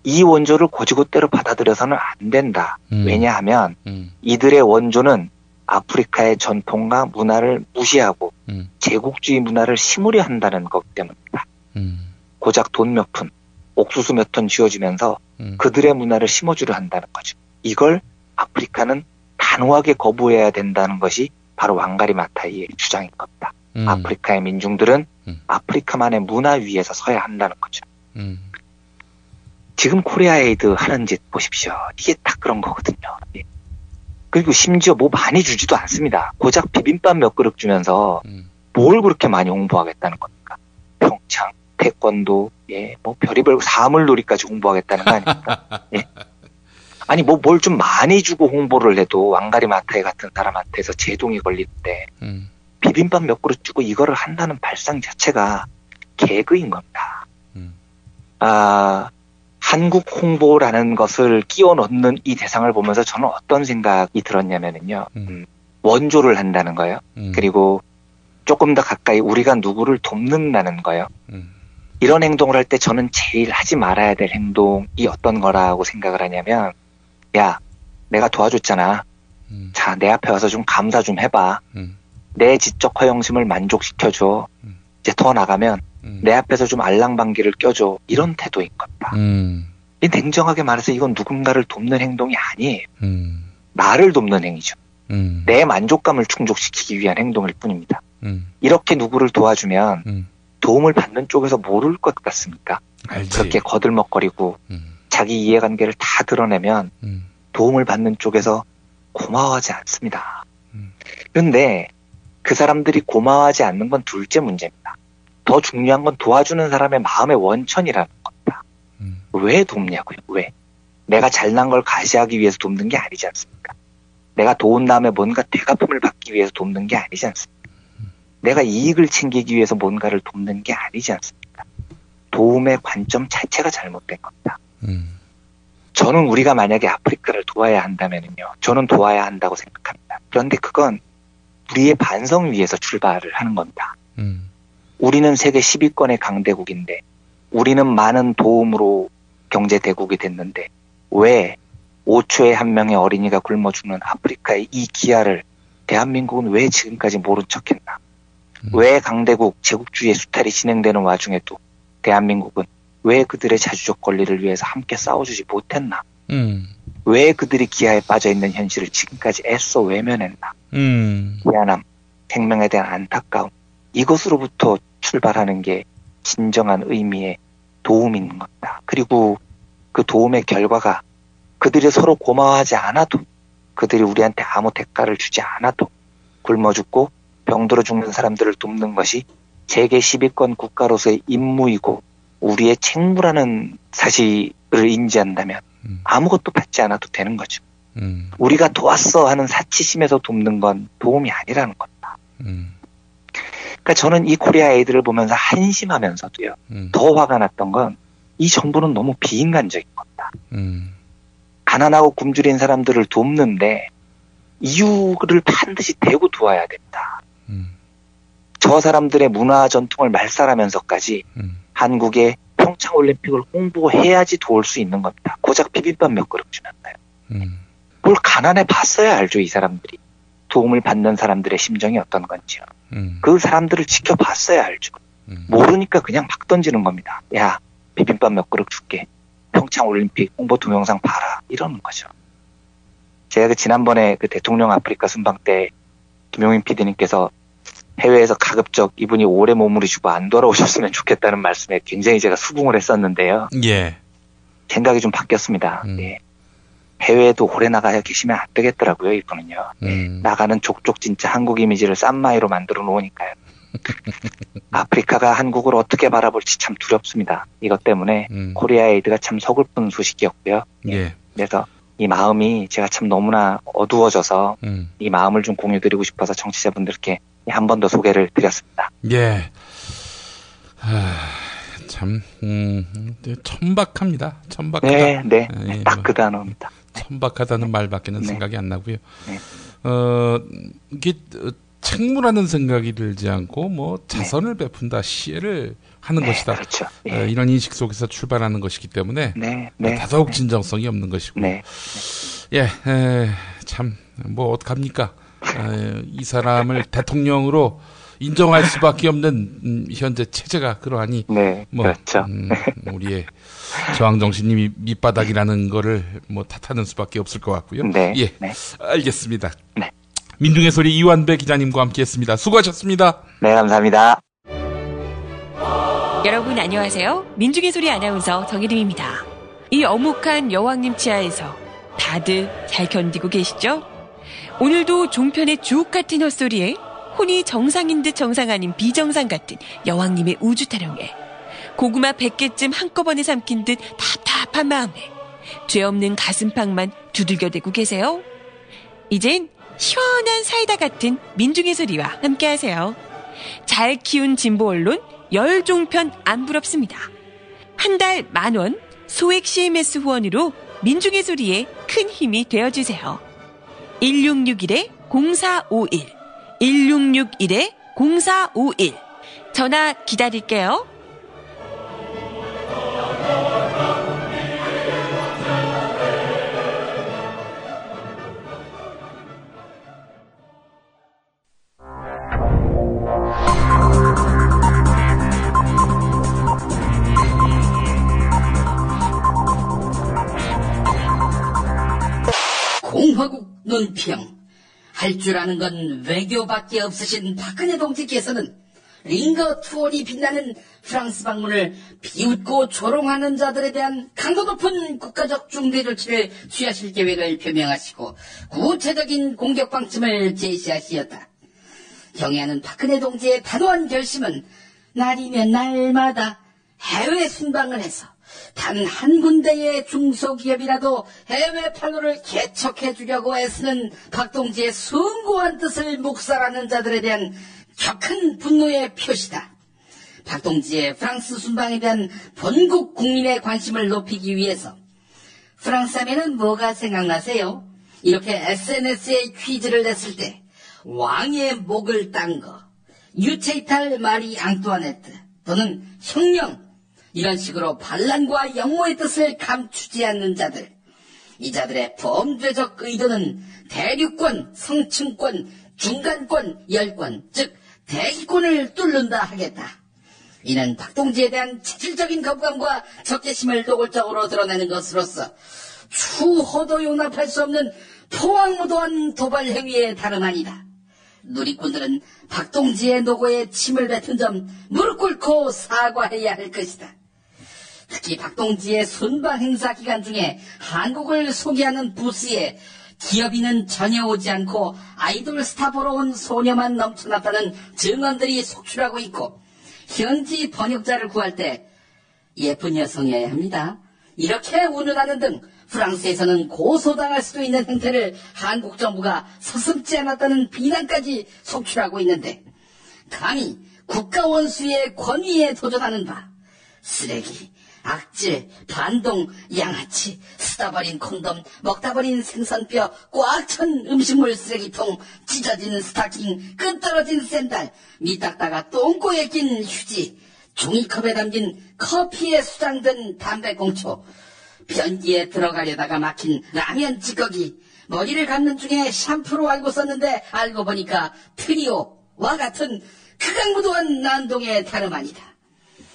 이 원조를 고지고대로 받아들여서는 안 된다. 왜냐하면 이들의 원조는 아프리카의 전통과 문화를 무시하고 제국주의 문화를 심으려 한다는 것 때문입니다. 고작 돈 몇 푼, 옥수수 몇 톤 쥐어주면서 그들의 문화를 심어주려 한다는 거죠. 이걸 아프리카는 단호하게 거부해야 된다는 것이 바로 왕가리 마타이의 주장인 겁니다. 아프리카의 민중들은 아프리카만의 문화 위에서 서야 한다는 거죠. 지금 코리아 에이드 하는 짓 보십시오. 이게 딱 그런 거거든요. 예. 그리고 심지어 뭐 많이 주지도 않습니다. 고작 비빔밥 몇 그릇 주면서 뭘 그렇게 많이 홍보하겠다는 겁니까? 평창, 태권도, 예, 뭐 별의별 사물놀이까지 홍보하겠다는 거 아닙니까? 예. 아니 뭐 뭘 좀 많이 주고 홍보를 해도 왕가리 마타이 같은 사람한테서 제동이 걸리는데 비빔밥 몇 그릇 주고 이거를 한다는 발상 자체가 개그인 겁니다. 한국 홍보라는 것을 끼워 넣는 이 대상을 보면서 저는 어떤 생각이 들었냐면요. 원조를 한다는 거예요. 그리고 조금 더 가까이 우리가 누구를 돕는다는 거예요. 이런 행동을 할 때 저는 제일 하지 말아야 될 행동이 어떤 거라고 생각을 하냐면, 야, 내가 도와줬잖아. 자, 내 앞에 와서 좀 감사 좀 해봐. 내 지적 허영심을 만족시켜줘. 이제 더 나가면 내 앞에서 좀 알랑방귀를 껴줘. 이런 태도인 겁니다. 이 냉정하게 말해서 이건 누군가를 돕는 행동이 아니에요. 나를 돕는 행위죠. 내 만족감을 충족시키기 위한 행동일 뿐입니다. 이렇게 누구를 도와주면 도움을 받는 쪽에서 모를 것 같습니까? 알지. 그렇게 거들먹거리고 자기 이해관계를 다 드러내면 도움을 받는 쪽에서 고마워하지 않습니다. 그런데 그 사람들이 고마워하지 않는 건 둘째 문제입니다. 더 중요한 건 도와주는 사람의 마음의 원천이라는 겁니다. 왜 돕냐고요? 왜? 내가 잘난 걸 과시하기 위해서 돕는 게 아니지 않습니까? 내가 도운 다음에 뭔가 되갚음을 받기 위해서 돕는 게 아니지 않습니까? 내가 이익을 챙기기 위해서 뭔가를 돕는 게 아니지 않습니까? 도움의 관점 자체가 잘못된 겁니다. 저는 우리가 만약에 아프리카를 도와야 한다면요, 저는 도와야 한다고 생각합니다. 그런데 그건 우리의 반성 위에서 출발을 하는 겁니다. 우리는 세계 10위권의 강대국인데, 우리는 많은 도움으로 경제 대국이 됐는데, 왜 5초에 한 명의 어린이가 굶어 죽는 아프리카의 이 기아를 대한민국은 왜 지금까지 모른 척했나? 왜 강대국 제국주의의 수탈이 진행되는 와중에도 대한민국은 왜 그들의 자주적 권리를 위해서 함께 싸워주지 못했나? 왜 그들이 기아에 빠져있는 현실을 지금까지 애써 외면했나? 미안함, 생명에 대한 안타까움, 이것으로부터 출발하는 게 진정한 의미의 도움인 겁니다. 그리고 그 도움의 결과가 그들이 서로 고마워하지 않아도, 그들이 우리한테 아무 대가를 주지 않아도 굶어 죽고 병들어 죽는 사람들을 돕는 것이 세계 10위권 국가로서의 임무이고 우리의 책무라는 사실을 인지한다면 아무것도 받지 않아도 되는 거죠. 우리가 도왔어 하는 사치심에서 돕는 건 도움이 아니라는 겁니다. 그러니까 저는 이 코리아 에이드를 보면서 한심하면서도요, 더 화가 났던 건 이 정부는 너무 비인간적인 겁니다. 가난하고 굶주린 사람들을 돕는데 이유를 반드시 대고 도와야 된다. 저 사람들의 문화 전통을 말살하면서까지 한국의 평창올림픽을 홍보해야지 도울 수 있는 겁니다. 고작 비빔밥 몇 그릇 주면서요. 뭘 가난해 봤어야 알죠, 이 사람들이. 도움을 받는 사람들의 심정이 어떤 건지요. 그 사람들을 지켜봤어야 알죠. 모르니까 그냥 막 던지는 겁니다. 야, 비빔밥 몇 그릇 줄게. 평창올림픽 홍보 동영상 봐라. 이러는 거죠. 제가 그 지난번에 그 대통령 아프리카 순방 때 김용민 PD님께서 해외에서 가급적 이분이 오래 머무르시고 안 돌아오셨으면 좋겠다는 말씀에 굉장히 제가 수긍을 했었는데요. 예. 생각이 좀 바뀌었습니다. 예. 해외에도 오래 나가야 계시면 안 되겠더라고요, 이분은요. 나가는 족족 진짜 한국 이미지를 쌈마이로 만들어 놓으니까요. 아프리카가 한국을 어떻게 바라볼지 참 두렵습니다. 이것 때문에 코리아 에이드가 참 서글픈 소식이었고요. 예. 그래서 이 마음이 제가 참 너무나 어두워져서 이 마음을 좀 공유드리고 싶어서 청취자분들께 한 번 더 소개를 드렸습니다. 예. 참, 천박합니다. 천박하다. 네. 예, 딱 그 단어입니다. 천박하다는 말밖에는 생각이 안 나고요. 이게 책무라는 생각이 들지 않고 뭐 자선을 베푼다, 시혜를 하는 것이다. 그렇죠. 이런 인식 속에서 출발하는 것이기 때문에 더더욱 진정성이 없는 것이고. 참 뭐 어떡합니까? 이 사람을 대통령으로 인정할 수밖에 없는 현재 체제가 그러하니 그렇죠. 우리의 저항 정신이 밑바닥이라는 거를 뭐 탓하는 수밖에 없을 것 같고요. 알겠습니다. 민중의 소리 이완배 기자님과 함께했습니다. 수고하셨습니다. 네, 감사합니다. 여러분 안녕하세요. 민중의 소리 아나운서 정혜림입니다. 이 어묵한 여왕님 치하에서 다들 잘 견디고 계시죠? 오늘도 종편의 주옥 같은 헛소리에 혼이 정상인 듯 정상 아닌 비정상 같은 여왕님의 우주 타령에 고구마 100개쯤 한꺼번에 삼킨 듯 답답한 마음에 죄 없는 가슴팍만 두들겨대고 계세요. 이젠 시원한 사이다 같은 민중의 소리와 함께하세요. 잘 키운 진보 언론 열종편 안 부럽습니다. 한 달 10,000원 소액 CMS 후원으로 민중의 소리에 큰 힘이 되어주세요. 1661-0451 1661-0451 전화 기다릴게요. 공화국 논평. 할 줄 아는 건 외교밖에 없으신 박근혜 동지께서는 링거 투혼이 빛나는 프랑스 방문을 비웃고 조롱하는 자들에 대한 강도 높은 국가적 중대 조치를 취하실 계획을 표명하시고 구체적인 공격 방침을 제시하시었다. 경애하는 박근혜 동지의 단호한 결심은 날이면 날마다 해외 순방을 해서 단 한 군데의 중소기업이라도 해외 판로를 개척해 주려고 애쓰는 박동지의 숭고한 뜻을 묵살하는 자들에 대한 격한 분노의 표시다. 박동지의 프랑스 순방에 대한 본국 국민의 관심을 높이기 위해서 프랑스 하면은 뭐가 생각나세요? 이렇게 SNS에 퀴즈를 냈을 때 왕의 목을 딴 거, 유체이탈 마리 앙뚜아네트 또는 혁명 이런 식으로 반란과 영모의 뜻을 감추지 않는 자들, 이 자들의 범죄적 의도는 대륙권, 성층권, 중간권, 열권, 즉 대기권을 뚫는다 하겠다. 이는 박동지에 대한 체질적인 거부감과 적개심을 노골적으로 드러내는 것으로서 추호도 용납할 수 없는 포항무도한 도발 행위의 다름 아니다. 누리꾼들은 박동지의 노고에 침을 뱉은 점 무릎 꿇고 사과해야 할 것이다. 특히 박동지의 순방 행사 기간 중에 한국을 소개하는 부스에 기업인은 전혀 오지 않고 아이돌 스타 보러 온 소녀만 넘쳐났다는 증언들이 속출하고 있고 현지 번역자를 구할 때 예쁜 여성이어야 합니다. 이렇게 운운하는 등 프랑스에서는 고소당할 수도 있는 행태를 한국 정부가 서슴지 않았다는 비난까지 속출하고 있는데 감히 국가 원수의 권위에 도전하는 바 쓰레기, 악질, 반동, 양아치, 쓰다 버린 콘돔, 먹다 버린 생선뼈, 꽉 찬 음식물 쓰레기통, 찢어진 스타킹, 끈 떨어진 샌들, 미딱다가 똥꼬에 낀 휴지, 종이컵에 담긴 커피에 수장된 담배꽁초, 변기에 들어가려다가 막힌 라면 찌꺼기, 머리를 감는 중에 샴푸로 알고 썼는데 알고 보니까 트리오와 같은 극악무도한 난동의 다름 아니다.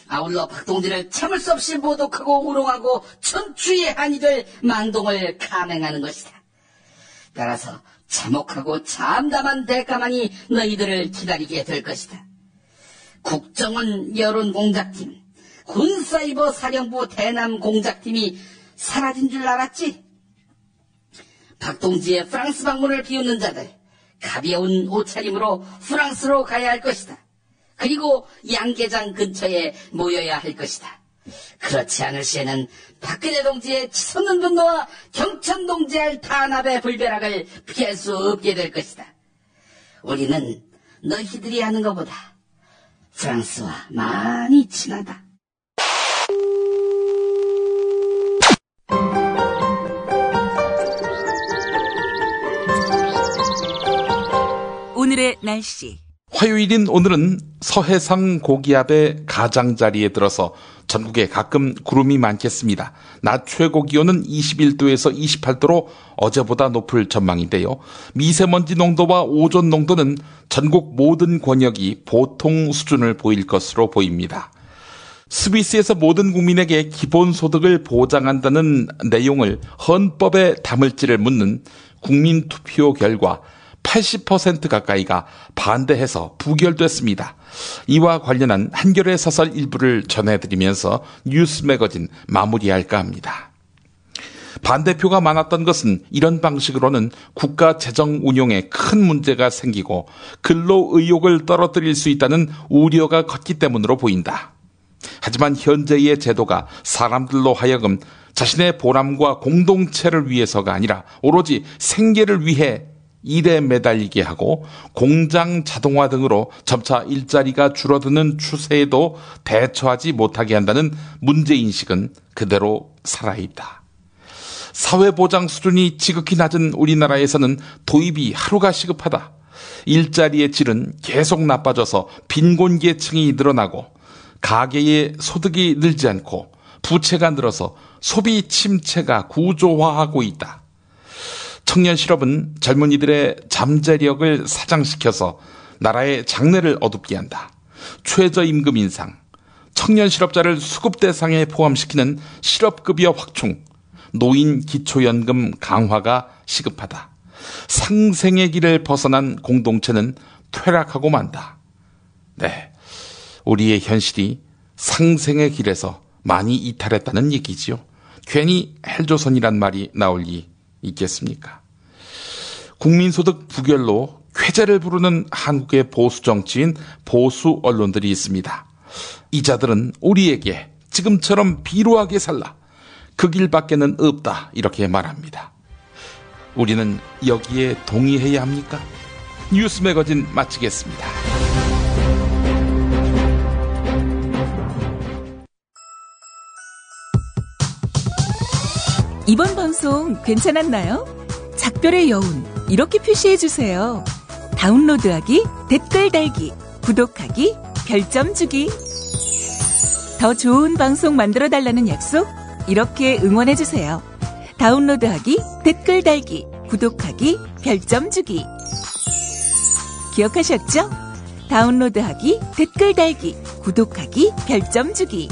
아울러 박동진을 참을 수 없이 모독하고 우롱하고 천추의 한이 될 망동을 감행하는 것이다. 따라서 참혹하고 참담한 대가만이 너희들을 기다리게 될 것이다. 국정원 여론공작팀, 군사이버 사령부 대남 공작팀이 사라진 줄 알았지? 박동지의 프랑스 방문을 비웃는 자들, 가벼운 옷차림으로 프랑스로 가야 할 것이다. 그리고 양계장 근처에 모여야 할 것이다. 그렇지 않을 시에는 박근혜 동지의 치솟는 분노와 경천 동지의 탄압의 불벼락을 피할 수 없게 될 것이다. 우리는 너희들이 하는 것보다 프랑스와 많이 친하다. 오늘의 날씨. 화요일인 오늘은 서해상 고기압의 가장자리에 들어서 전국에 가끔 구름이 많겠습니다. 낮 최고 기온은 21도에서 28도로 어제보다 높을 전망인데요. 미세먼지 농도와 오존 농도는 전국 모든 권역이 보통 수준을 보일 것으로 보입니다. 스위스에서 모든 국민에게 기본소득을 보장한다는 내용을 헌법에 담을지를 묻는 국민투표 결과 80% 가까이가 반대해서 부결됐습니다. 이와 관련한 한겨레 사설 일부를 전해드리면서 뉴스 매거진 마무리할까 합니다. 반대표가 많았던 것은 이런 방식으로는 국가 재정 운용에 큰 문제가 생기고 근로 의욕을 떨어뜨릴 수 있다는 우려가 컸기 때문으로 보인다. 하지만 현재의 제도가 사람들로 하여금 자신의 보람과 공동체를 위해서가 아니라 오로지 생계를 위해 일에 매달리게 하고 공장 자동화 등으로 점차 일자리가 줄어드는 추세에도 대처하지 못하게 한다는 문제인식은 그대로 살아있다. 사회보장 수준이 지극히 낮은 우리나라에서는 도입이 하루가 시급하다. 일자리의 질은 계속 나빠져서 빈곤계층이 늘어나고 가계의 소득이 늘지 않고 부채가 늘어서 소비 침체가 구조화하고 있다. 청년 실업은 젊은이들의 잠재력을 사장시켜서 나라의 장래를 어둡게 한다. 최저임금 인상, 청년 실업자를 수급 대상에 포함시키는 실업급여 확충, 노인 기초연금 강화가 시급하다. 상생의 길을 벗어난 공동체는 퇴락하고 만다. 네, 우리의 현실이 상생의 길에서 많이 이탈했다는 얘기지요. 괜히 헬조선이란 말이 나올 리 있겠습니까? 국민소득 부결로 쾌재를 부르는 한국의 보수 정치인, 보수 언론들이 있습니다. 이 자들은 우리에게 지금처럼 비루하게 살라, 그 길밖에는 없다, 이렇게 말합니다. 우리는 여기에 동의해야 합니까? 뉴스 매거진 마치겠습니다. 이번 방송 괜찮았나요? 작별의 여운 이렇게 표시해주세요. 다운로드하기, 댓글 달기, 구독하기, 별점 주기. 더 좋은 방송 만들어달라는 약속 이렇게 응원해주세요. 다운로드하기, 댓글 달기, 구독하기, 별점 주기. 기억하셨죠? 다운로드하기, 댓글 달기, 구독하기, 별점 주기.